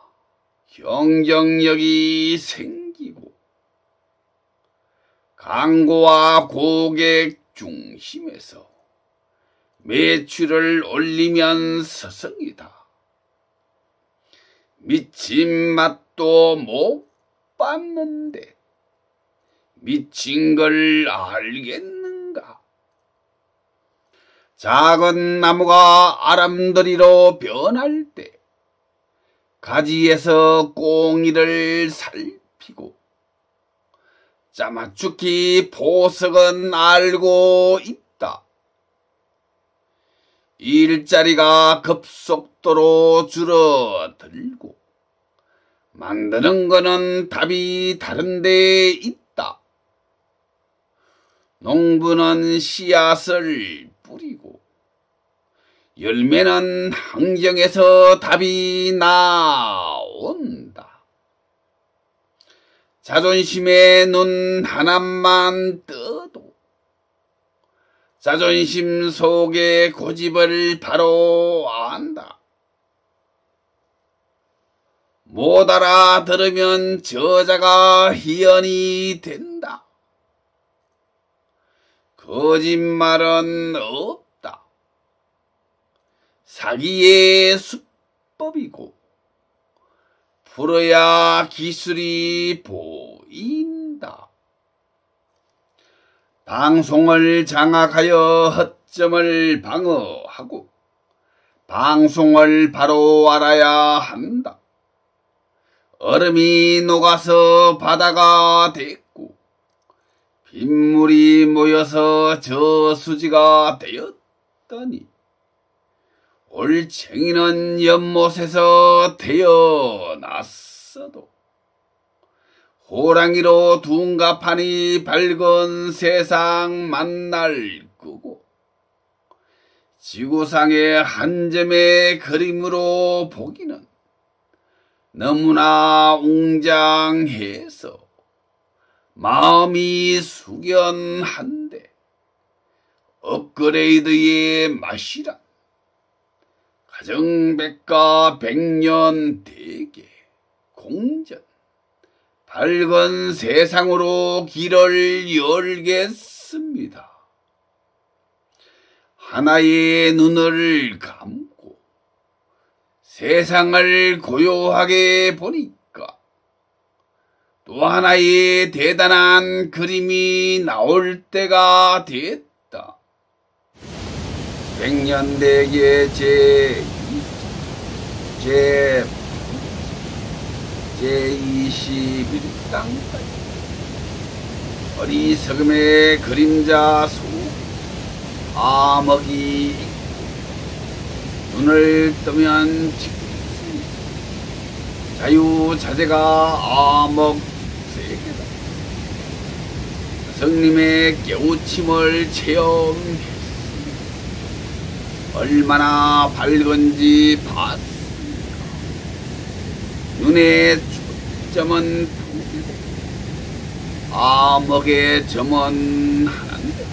경쟁력이 생기고, 광고와 고객 중심에서 매출을 올리면 스승이다. 미친 맛도 못 봤는데 미친 걸 알겠는가? 작은 나무가 아람들이로 변할 때 가지에서 꽁이를 살피고, 짜맞추기 보석은 알고 있다. 일자리가 급속도로 줄어들고 만드는 거는 답이 다른 데 있다. 농부는 씨앗을 뿌리고 열매는 환경에서 답이 나온다. 자존심에 눈 하나만 떠도 자존심 속의 고집을 바로 안다. 못 알아들으면 저자가 희연이 된다. 거짓말은 없다. 사기의 수법이고 풀어야 기술이 보인다. 방송을 장악하여 허점을 방어하고 방송을 바로 알아야 한다. 얼음이 녹아서 바다가 됐고 빗물이 모여서 저수지가 되었더니 올챙이는 연못에서 태어났어도 호랑이로 둔갑하니 밝은 세상 만날 거고 지구상의 한 점의 그림으로 보기는 너무나 웅장해서 마음이 숙연한데 업그레이드의 맛이란 가정백가 백년대계 공전 밝은 세상으로 길을 열겠습니다. 하나의 눈을 감고 세상을 고요하게 보니까 또 하나의 대단한 그림이 나올 때가 됐다. 백년대계 제21땅까지 어리석음의 그림자 속 암흑이 있고 눈을 뜨면 직습니다. 자유자재가 암흑 세계다. 스승님의 깨우침을 체험했습니다. 얼마나 밝은지 봤습니다. 눈의 초점은 두기고 암흑의 점은 하나인데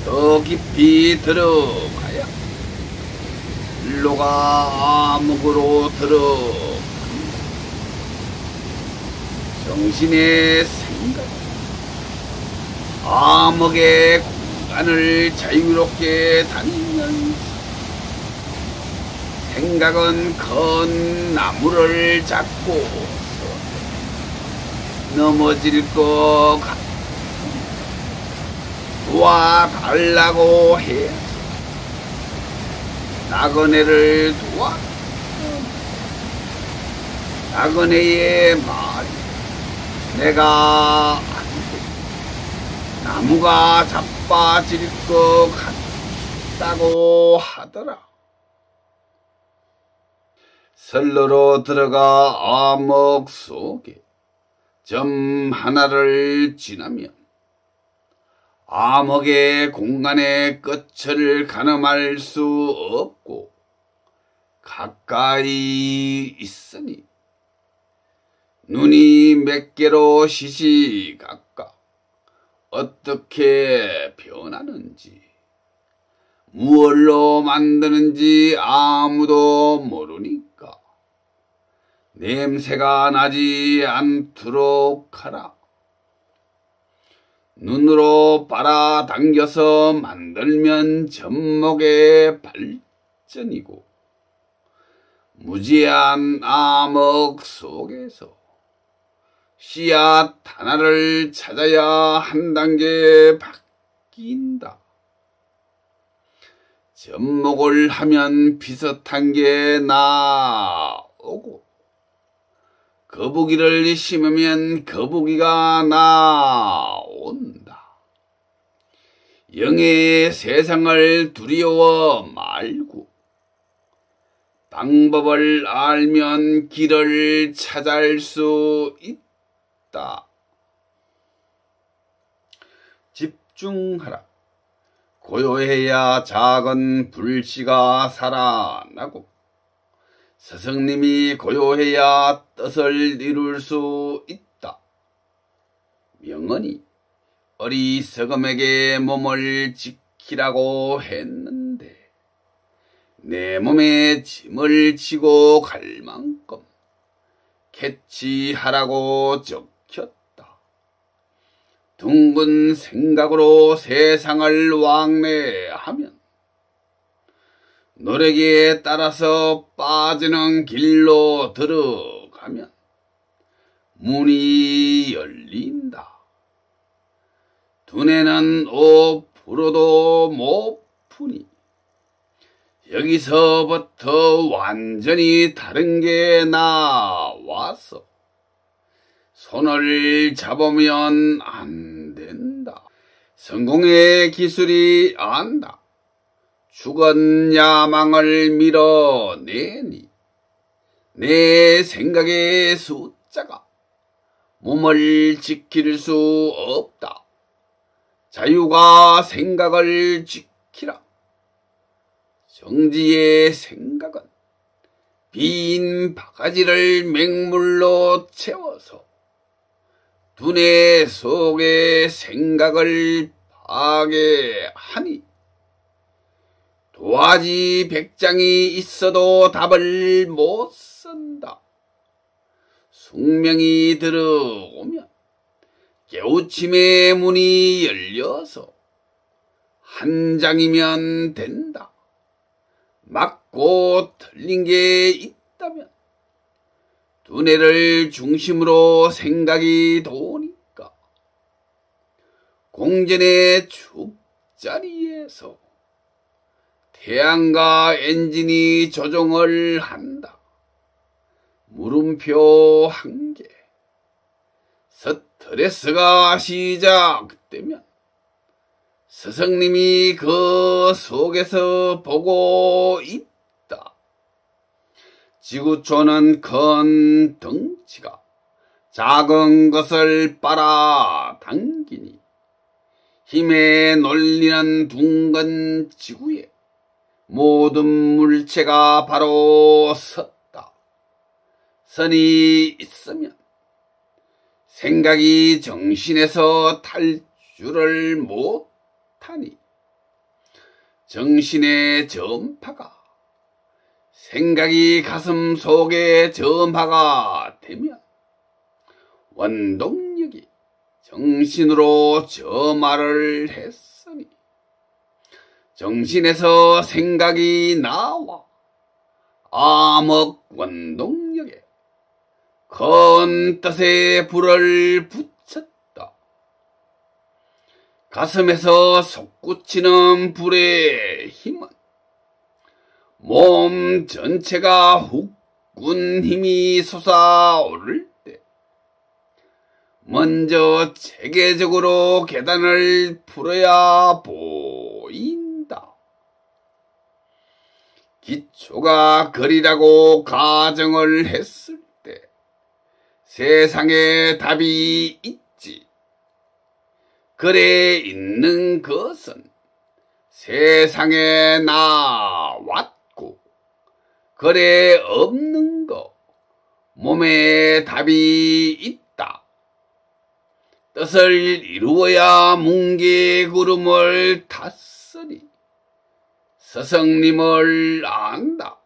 더 깊이 들어가야 일로가 암흑으로 들어간다. 정신의 생각 암흑의 공간을 자유롭게 다니면서 생각은 큰 나무를 잡고 넘어질 것 같아. 도와달라고 해. 나그네를 도와. 나그네의 말이 내가 안 돼. 나무가 자빠질 것 같다고 하더라. 선로로 들어가 암흑 속에 점 하나를 지나면 암흑의 공간의 끝을 가늠할 수 없고 가까이 있으니 눈이 몇 개로 시시각각 어떻게 변하는지 무얼로 만드는지 아무도 모르니까 냄새가 나지 않도록 하라. 눈으로 빨아당겨서 만들면 접목의 발전이고 무지한 암흑 속에서 씨앗 하나를 찾아야 한 단계 바뀐다. 접목을 하면 비슷한 게 나오고 거북이를 심으면 거북이가 나온다. 영의 세상을 두려워 말고 방법을 알면 길을 찾을 수 있다. 집중하라. 고요해야 작은 불씨가 살아나고 스승님이 고요해야 뜻을 이룰 수 있다. 명언이 어리석음에게 몸을 지키라고 했는데 내 몸에 짐을 지고 갈 만큼 캐치하라고 적혔다. 둥근 생각으로 세상을 왕래하면 노래기에 따라서 빠지는 길로 들어가면 문이 열린다. 두뇌는 5%도 못 푸니 여기서부터 완전히 다른 게 나와서 손을 잡으면 안 된다. 성공의 기술이 안다. 죽은 야망을 밀어내니 내 생각의 숫자가 몸을 지킬 수 없다. 자유가 생각을 지키라. 정지의 생각은 빈 바가지를 맹물로 채워서 두뇌 속의 생각을 파괴하니 도화지 100장이 있어도 답을 못 쓴다. 숙명이 들어오면 깨우침의 문이 열려서 한 장이면 된다. 맞고 틀린 게 있다면 두뇌를 중심으로 생각이 도니까 공전의 축자리에서 태양과 엔진이 조종을 한다. 물음표 1개. 스트레스가 시작되면 스승님이 그 속에서 보고 있다. 지구촌은 큰 덩치가 작은 것을 빨아당기니 힘에 놀리는 둥근 지구에 모든 물체가 바로 섰다. 선이 있으면 생각이 정신에서 탈출을 못하니 정신의 전파가 생각이 가슴 속에 전파가 되면 원동력이 정신으로 점화를 했으니 정신에서 생각이 나와 암흑 원동력에 큰 뜻의 불을 붙였다. 가슴에서 솟구치는 불의 힘은 몸 전체가 후끈 힘이 솟아오를 때 먼저 체계적으로 계단을 풀어야 보인다. 기초가 그리라고 가정을 했을 때 세상에 답이 있지. 글에 있는 것은 세상에 나왔고 글에 없는 거 몸에 답이 있다. 뜻을 이루어야 뭉게구름을 탔으니 스승님을 안다.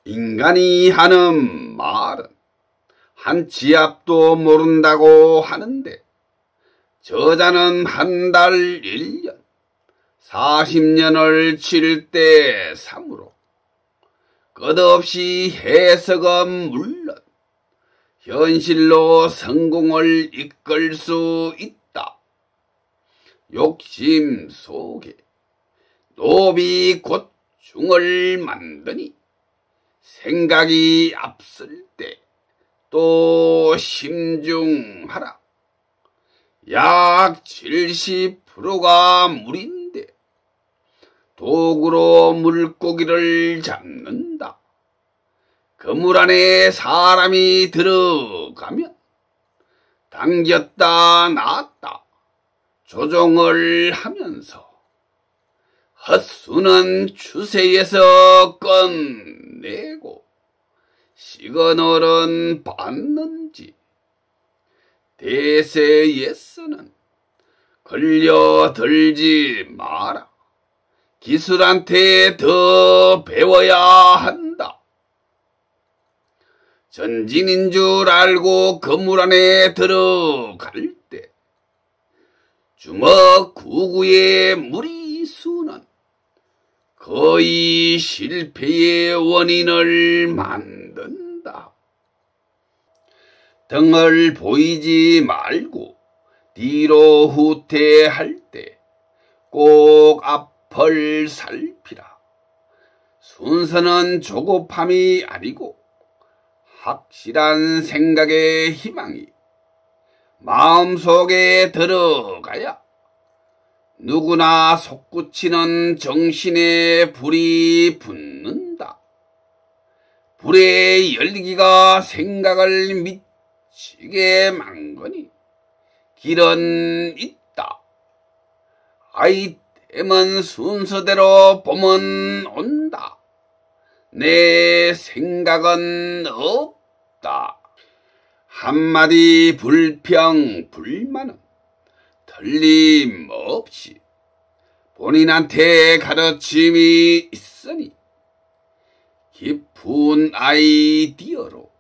인간이 하는 말은 한 지압도 모른다고 하는데 저자는 한 달 1년 40년을 칠 때 3으로 끝없이 해석은 물론 현실로 성공을 이끌 수 있다. 욕심 속에 노비 고충을 만드니 생각이 앞설 때 또 심중하라. 약 70%가 물인데 도구로 물고기를 잡는다. 그 물 안에 사람이 들어가면 당겼다 놨다 조종을 하면서 헛수는 추세에서 꺼내고 시그널은 받는지 대세에서는 걸려들지 마라. 기술한테 더 배워야 한다. 전진인 줄 알고 건물 안에 들어갈 때 주먹 구구의 무리수는 거의 실패의 원인을 만든다. 등을 보이지 말고 뒤로 후퇴할 때 꼭 앞을 살피라. 순서는 조급함이 아니고 확실한 생각의 희망이 마음속에 들어가야 누구나 솟구치는 정신에 불이 붙는다. 불의 열기가 생각을 미치게 만거니 길은 있다. 아이템은 순서대로 보면 온다. 내 생각은 없다. 한마디 불평 불만은 틀림없이 본인한테 가르침이 있으니 깊은 아이디어로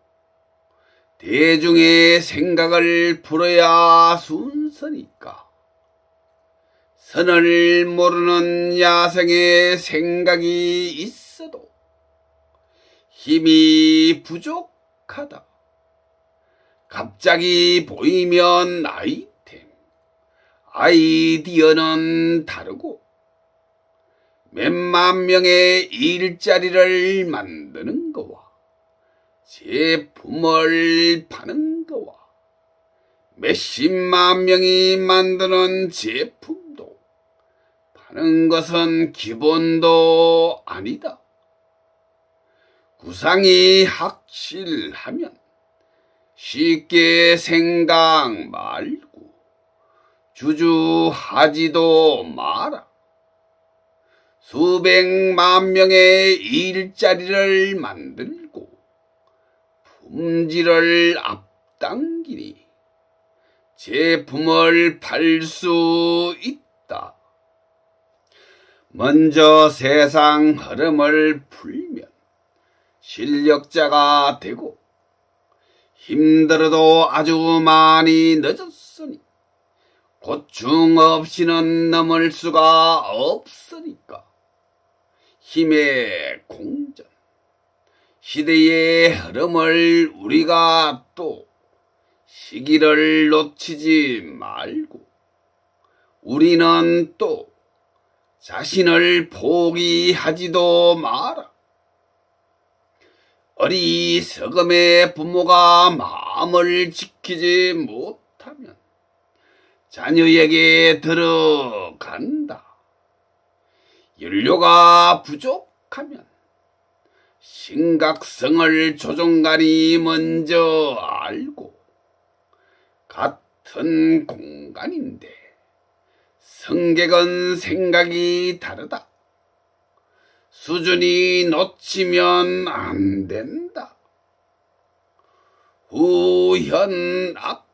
대중의 생각을 풀어야 순서니까. 선을 모르는 야생의 생각이 있어도 힘이 부족하다. 갑자기 보이면 아이디어는 다르고 몇만 명의 일자리를 만드는 거와 제품을 파는 거와 몇십만 명이 만드는 제품도 파는 것은 기본도 아니다. 구상이 확실하면 쉽게 생각 말고 주저하지도 마라. 수백만 명의 일자리를 만들고 품질을 앞당기니 제품을 팔 수 있다. 먼저 세상 흐름을 풀면 실력자가 되고 힘들어도 아주 많이 늦었으니 고충 없이는 넘을 수가 없으니까 힘의 공전, 시대의 흐름을 우리가 또 시기를 놓치지 말고 우리는 또 자신을 포기하지도 마라. 어리석음의 부모가 마음을 지키지 못하면 자녀에게 들어간다. 연료가 부족하면 심각성을 조종관이 먼저 알고 같은 공간인데 성격은 생각이 다르다. 수준이 놓치면 안 된다. 후현압도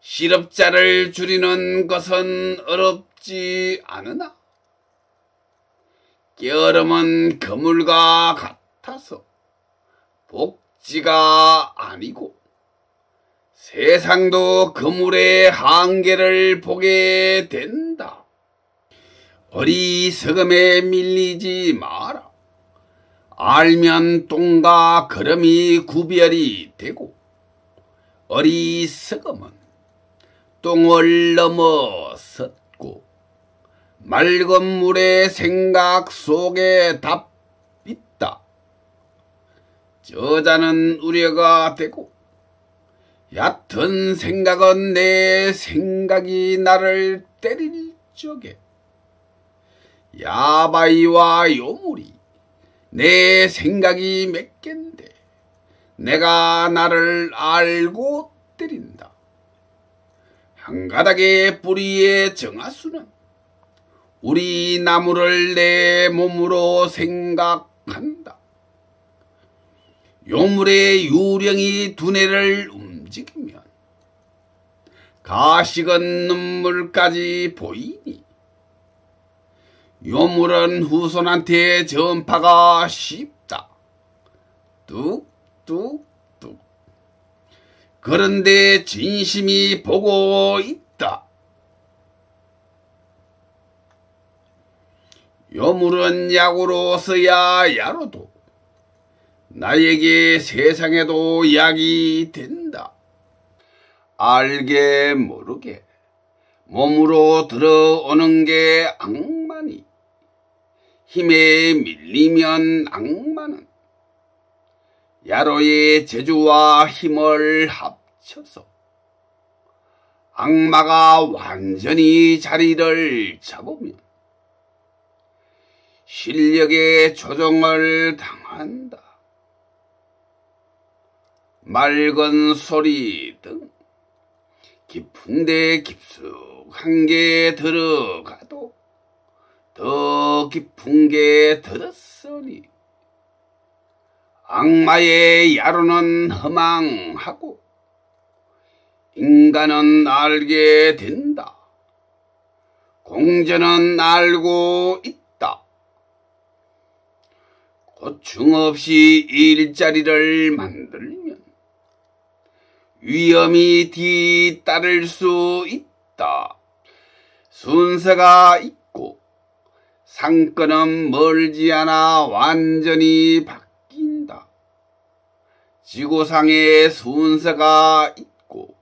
실업자를 줄이는 것은 어렵지 않으나 게으름은 그물과 같아서 복지가 아니고 세상도 그물의 한계를 보게 된다. 어리석음에 밀리지 마라. 알면 똥과 거름이 구별이 되고 어리석음은 똥을 넘어섰고 맑은 물의 생각 속에 답 있다. 저자는 우려가 되고 얕은 생각은 내 생각이 나를 때릴 적에 야바이와 요물이 내 생각이 몇 갠데 내가 나를 알고 때린다. 한 가닥의 뿌리의 정하수는 우리 나무를 내 몸으로 생각한다. 요물의 유령이 두뇌를 움직이면 가식은 눈물까지 보이니 요물은 후손한테 전파가 쉽다. 뚝뚝뚝. 그런데 진심이 보고 있다. 요물은 약으로 써야 야로도 나에게 세상에도 약이 된다. 알게 모르게 몸으로 들어오는 게 악마니 힘에 밀리면 악마는 야로의 재주와 힘을 합쳐서 악마가 완전히 자리를 잡으면 실력의 조정을 당한다. 맑은 소리 등 깊은데 깊숙한 게 들어가도 더 깊은 게 들었으니 악마의 야로는 허망하고 인간은 알게 된다. 공자는 알고 있다. 고충 없이 일자리를 만들면 위험이 뒤따를 수 있다. 순서가 있고 상권은 멀지 않아 완전히 바뀐다. 지구상에 순서가 있고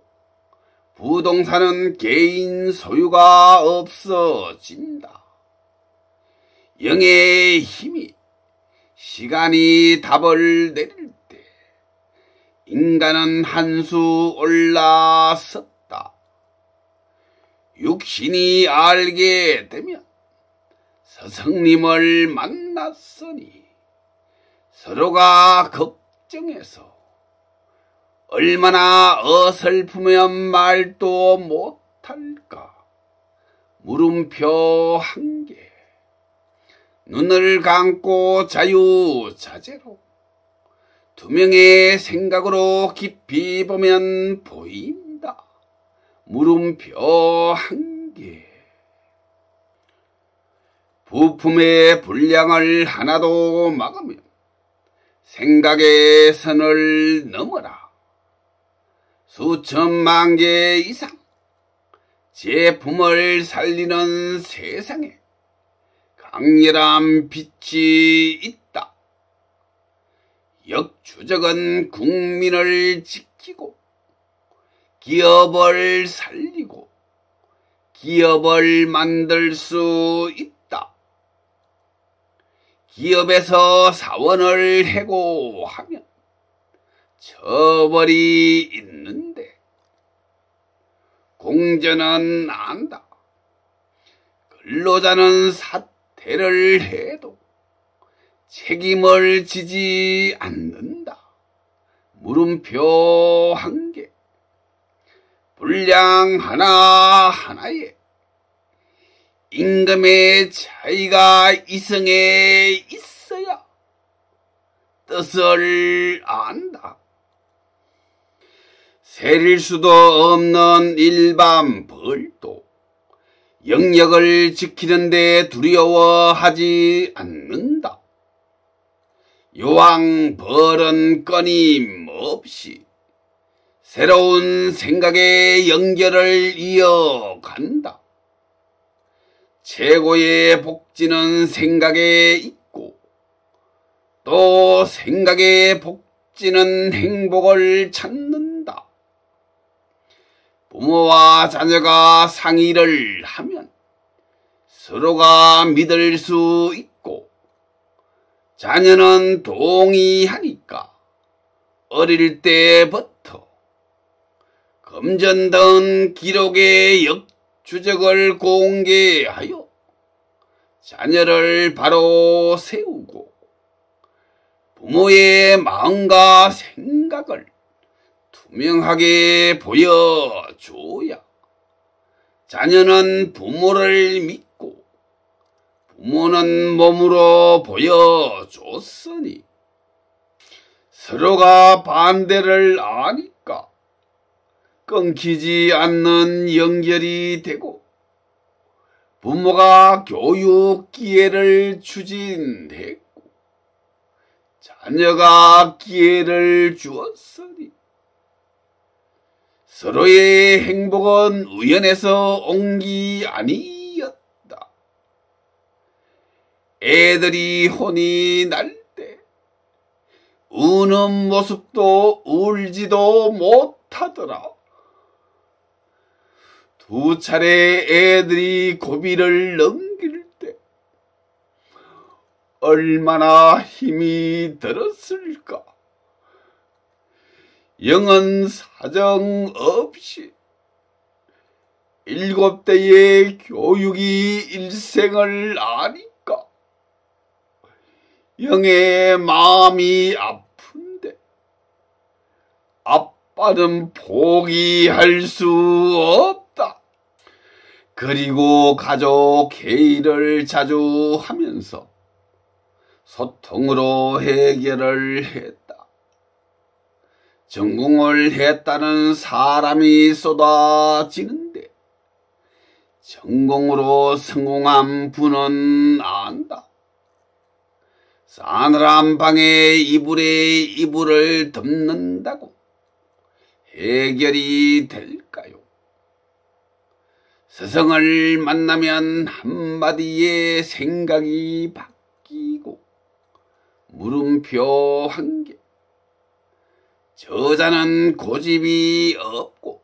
부동산은 개인 소유가 없어진다. 영의 힘이 시간이 답을 내릴 때 인간은 한 수 올라섰다. 육신이 알게 되면 스승님을 만났으니 서로가 걱정해서 얼마나 어설프면 말도 못할까. 물음표 한 개. 눈을 감고 자유자재로 투명의 생각으로 깊이 보면 보인다. 물음표 한 개. 부품의 분량을 하나도 막으면 생각의 선을 넘어라. 수천만 개 이상 제품을 살리는 세상에 강렬한 빛이 있다. 역추적은 국민을 지키고 기업을 살리고 기업을 만들 수 있다. 기업에서 사원을 해고하면 처벌이 있는데 공자는 안다. 근로자는 사퇴를 해도 책임을 지지 않는다. 물음표 한 개. 분량 하나하나에 임금의 차이가 이성에 있어야 뜻을 안다. 세릴 수도 없는 일반 벌도 영역을 지키는데 두려워하지 않는다. 요왕 벌은 끊임없이 새로운 생각의 연결을 이어간다. 최고의 복지는 생각에 있고 또 생각의 복지는 행복을 찾는다. 부모와 자녀가 상의를 하면 서로가 믿을 수 있고 자녀는 동의하니까 어릴 때부터 금전등 기록의 역추적을 공개하여 자녀를 바로 세우고 부모의 마음과 생각을 투명하게 보여줘야 자녀는 부모를 믿고 부모는 몸으로 보여줬으니 서로가 반대를 아니까 끊기지 않는 연결이 되고 부모가 교육 기회를 추진했고 자녀가 기회를 주었으니 서로의 행복은 우연에서 온 게 아니었다. 애들이 혼이 날 때 우는 모습도 울지도 못하더라. 두 차례 애들이 고비를 넘길 때 얼마나 힘이 들었을까. 영은 사정 없이 7대의 교육이 일생을 아니까 영의 마음이 아픈데 아빠는 포기할 수 없다. 그리고 가족 회의를 자주 하면서 소통으로 해결을 했다. 전공을 했다는 사람이 쏟아지는데 전공으로 성공한 분은 안다. 싸늘한 방에 이불에 이불을 덮는다고 해결이 될까요? 스승을 만나면 한마디에 생각이 바뀌고 물음표 한 개. 저자는 고집이 없고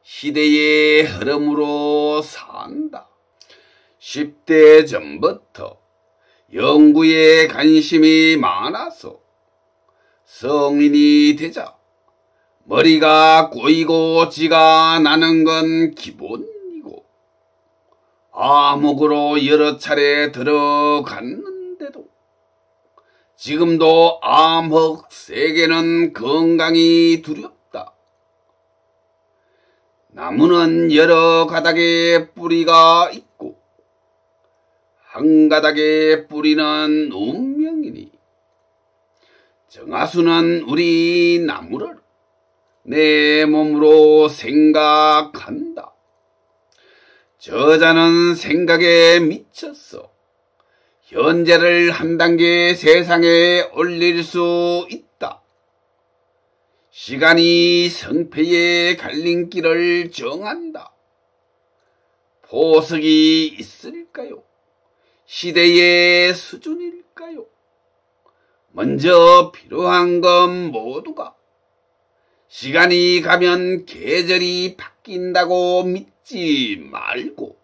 시대의 흐름으로 산다. 10대 전부터 연구에 관심이 많아서 성인이 되자 머리가 꼬이고 지가 나는 건 기본이고 암흑으로 여러 차례 들어갔는데도 지금도 암흑 세계는 건강이 두렵다. 나무는 여러 가닥의 뿌리가 있고 한 가닥의 뿌리는 운명이니 정하수는 우리 나무를 내 몸으로 생각한다. 저자는 생각에 미쳤어 현재를 한 단계 세상에 올릴 수 있다. 시간이 성패의 갈림길을 정한다. 보석이 있을까요? 시대의 수준일까요? 먼저 필요한 건 모두가 시간이 가면 계절이 바뀐다고 믿지 말고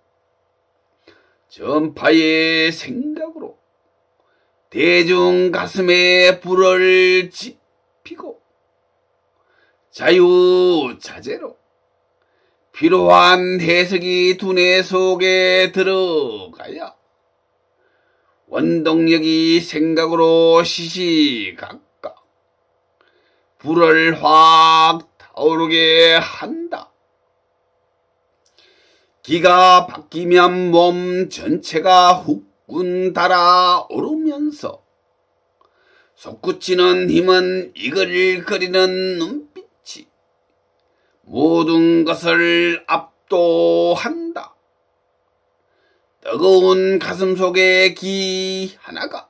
전파의 생각으로 대중 가슴에 불을 지피고 자유자재로 필요한 해석이 두뇌 속에 들어가야 원동력이 생각으로 시시각각 불을 확 타오르게 한다. 기가 바뀌면 몸 전체가 후끈 달아오르면서 솟구치는 힘은 이글거리는 눈빛이 모든 것을 압도한다. 뜨거운 가슴 속의 기 하나가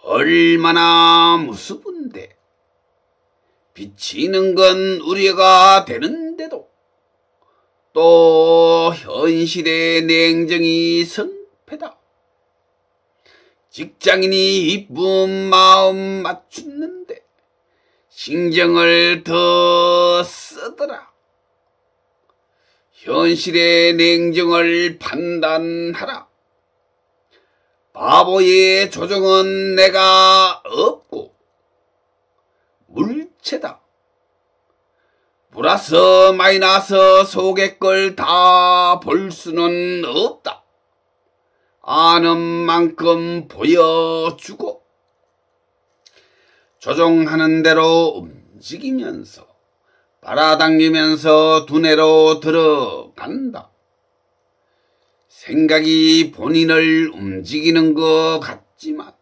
얼마나 무서운데 비치는 건 우려가 되는데도 또 현실의 냉정이 성패다. 직장인이 이쁜 마음 맞추는데 신경을 더 쓰더라. 현실의 냉정을 판단하라. 바보의 조정은 내가 없고 물체다. 플러스 마이너스 속의 걸 다 볼 수는 없다. 아는 만큼 보여주고 조종하는 대로 움직이면서 빨아당기면서 두뇌로 들어간다. 생각이 본인을 움직이는 것 같지만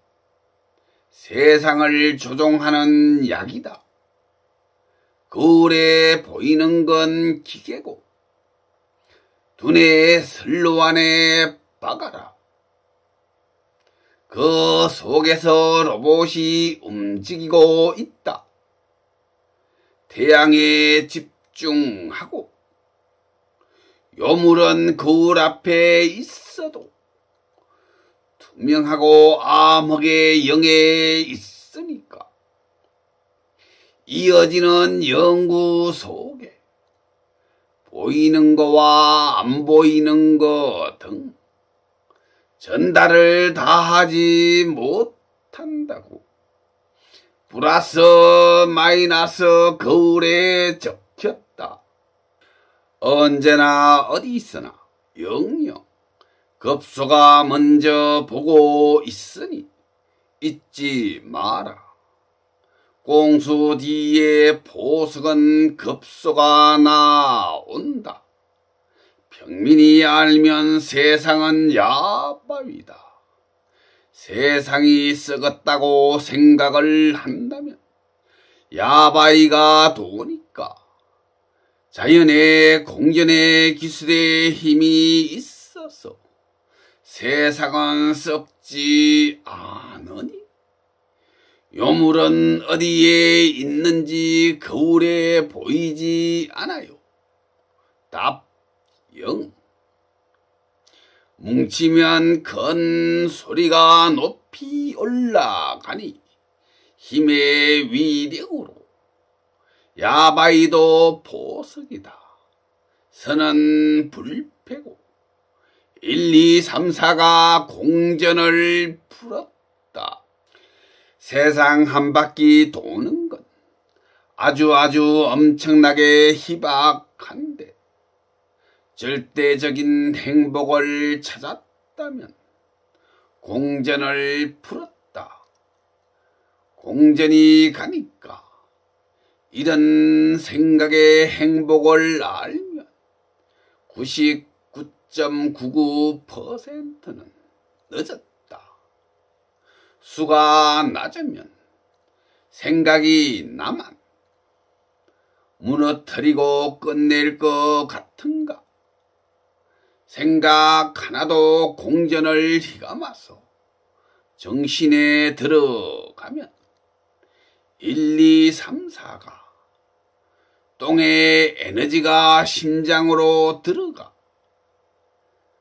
세상을 조종하는 약이다. 거울에 보이는 건 기계고 두뇌 선로 안에 박아라. 그 속에서 로봇이 움직이고 있다. 태양에 집중하고 요물은 거울 앞에 있어도 투명하고 암흑의 영에 있으니까 이어지는 연구 속에 보이는 거와 안 보이는 거 등 전달을 다 하지 못한다고 플러스 마이너스 거울에 적혔다. 언제나 어디 있으나 영영 급소가 먼저 보고 있으니 잊지 마라. 꽁수 뒤에 보석은 급소가 나온다. 평민이 알면 세상은 야바위다. 세상이 썩었다고 생각을 한다면 야바위가 도니까 자연의 공전의 기술의 힘이 있어서 세상은 썩지 않으니 요물은 어디에 있는지 거울에 보이지 않아요. 답 0. 뭉치면 큰 소리가 높이 올라가니 힘의 위력으로 야바이도 보석이다. 선은 불패고 1, 2, 3, 4가 공전을 풀었다. 세상 한 바퀴 도는 건 아주 엄청나게 희박한데 절대적인 행복을 찾았다면 공전을 풀었다. 공전이 가니까 이런 생각의 행복을 알면 99.99%는 늦었다. 수가 낮으면 생각이 나만 무너뜨리고 끝낼 것 같은가? 생각 하나도 공전을 휘감아서 정신에 들어가면 1, 2, 3, 4가 똥의 에너지가 심장으로 들어가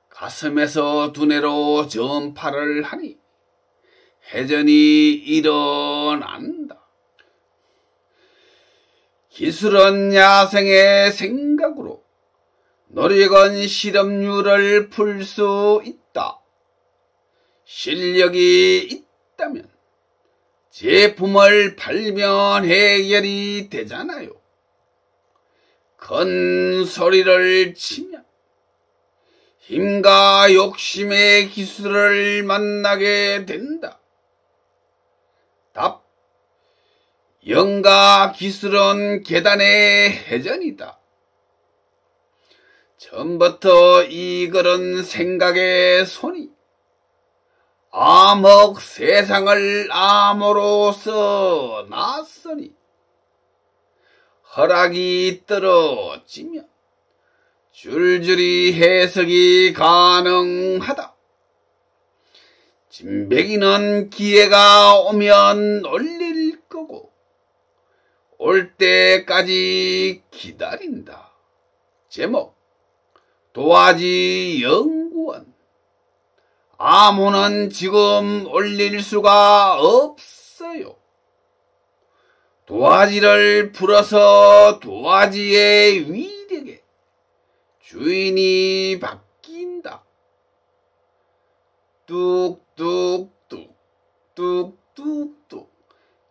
가슴에서 두뇌로 전파를 하니 회전이 일어난다. 기술은 야생의 생각으로 노력은 실험률을 풀 수 있다. 실력이 있다면 제품을 팔면 해결이 되잖아요. 큰 소리를 치면 힘과 욕심의 기술을 만나게 된다. 답. 영과 기술은 계단의 회전이다. 처음부터 이걸은 생각의 손이 암흑 세상을 암으로서 놨으니 허락이 떨어지면 줄줄이 해석이 가능하다. 진백이는 기회가 오면 올릴 거고 올 때까지 기다린다. 제목 도화지 연구원. 암호는 지금 올릴 수가 없어요. 도화지를 풀어서 도화지의 위력에 주인이 바뀐다. 뚝뚝뚝 뚝뚝뚝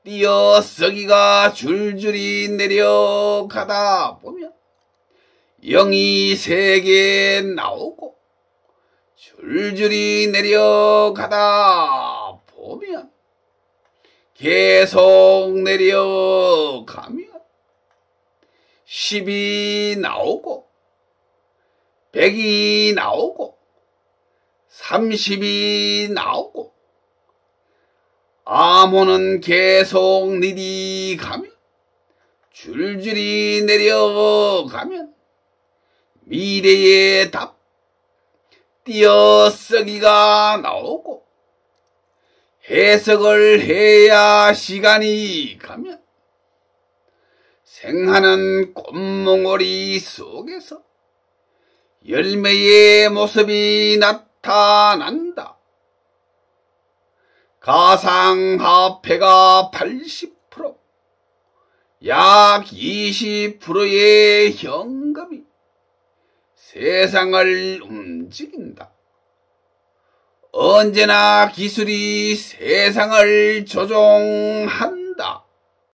띄어쓰기가 줄줄이 내려가다 보면 영이 세게 나오고 줄줄이 내려가다 보면 계속 내려가면 10이 나오고 100이 나오고 30이 나오고 암호는 계속 내려가면 줄줄이 내려가면 미래의 답 띄어쓰기가 나오고 해석을 해야 시간이 가면 생하는 꽃몽오리 속에서 열매의 모습이 나타난다. 가상화폐가 80%, 약 20%의 현금이 세상을 움직인다. 언제나 기술이 세상을 조종한다.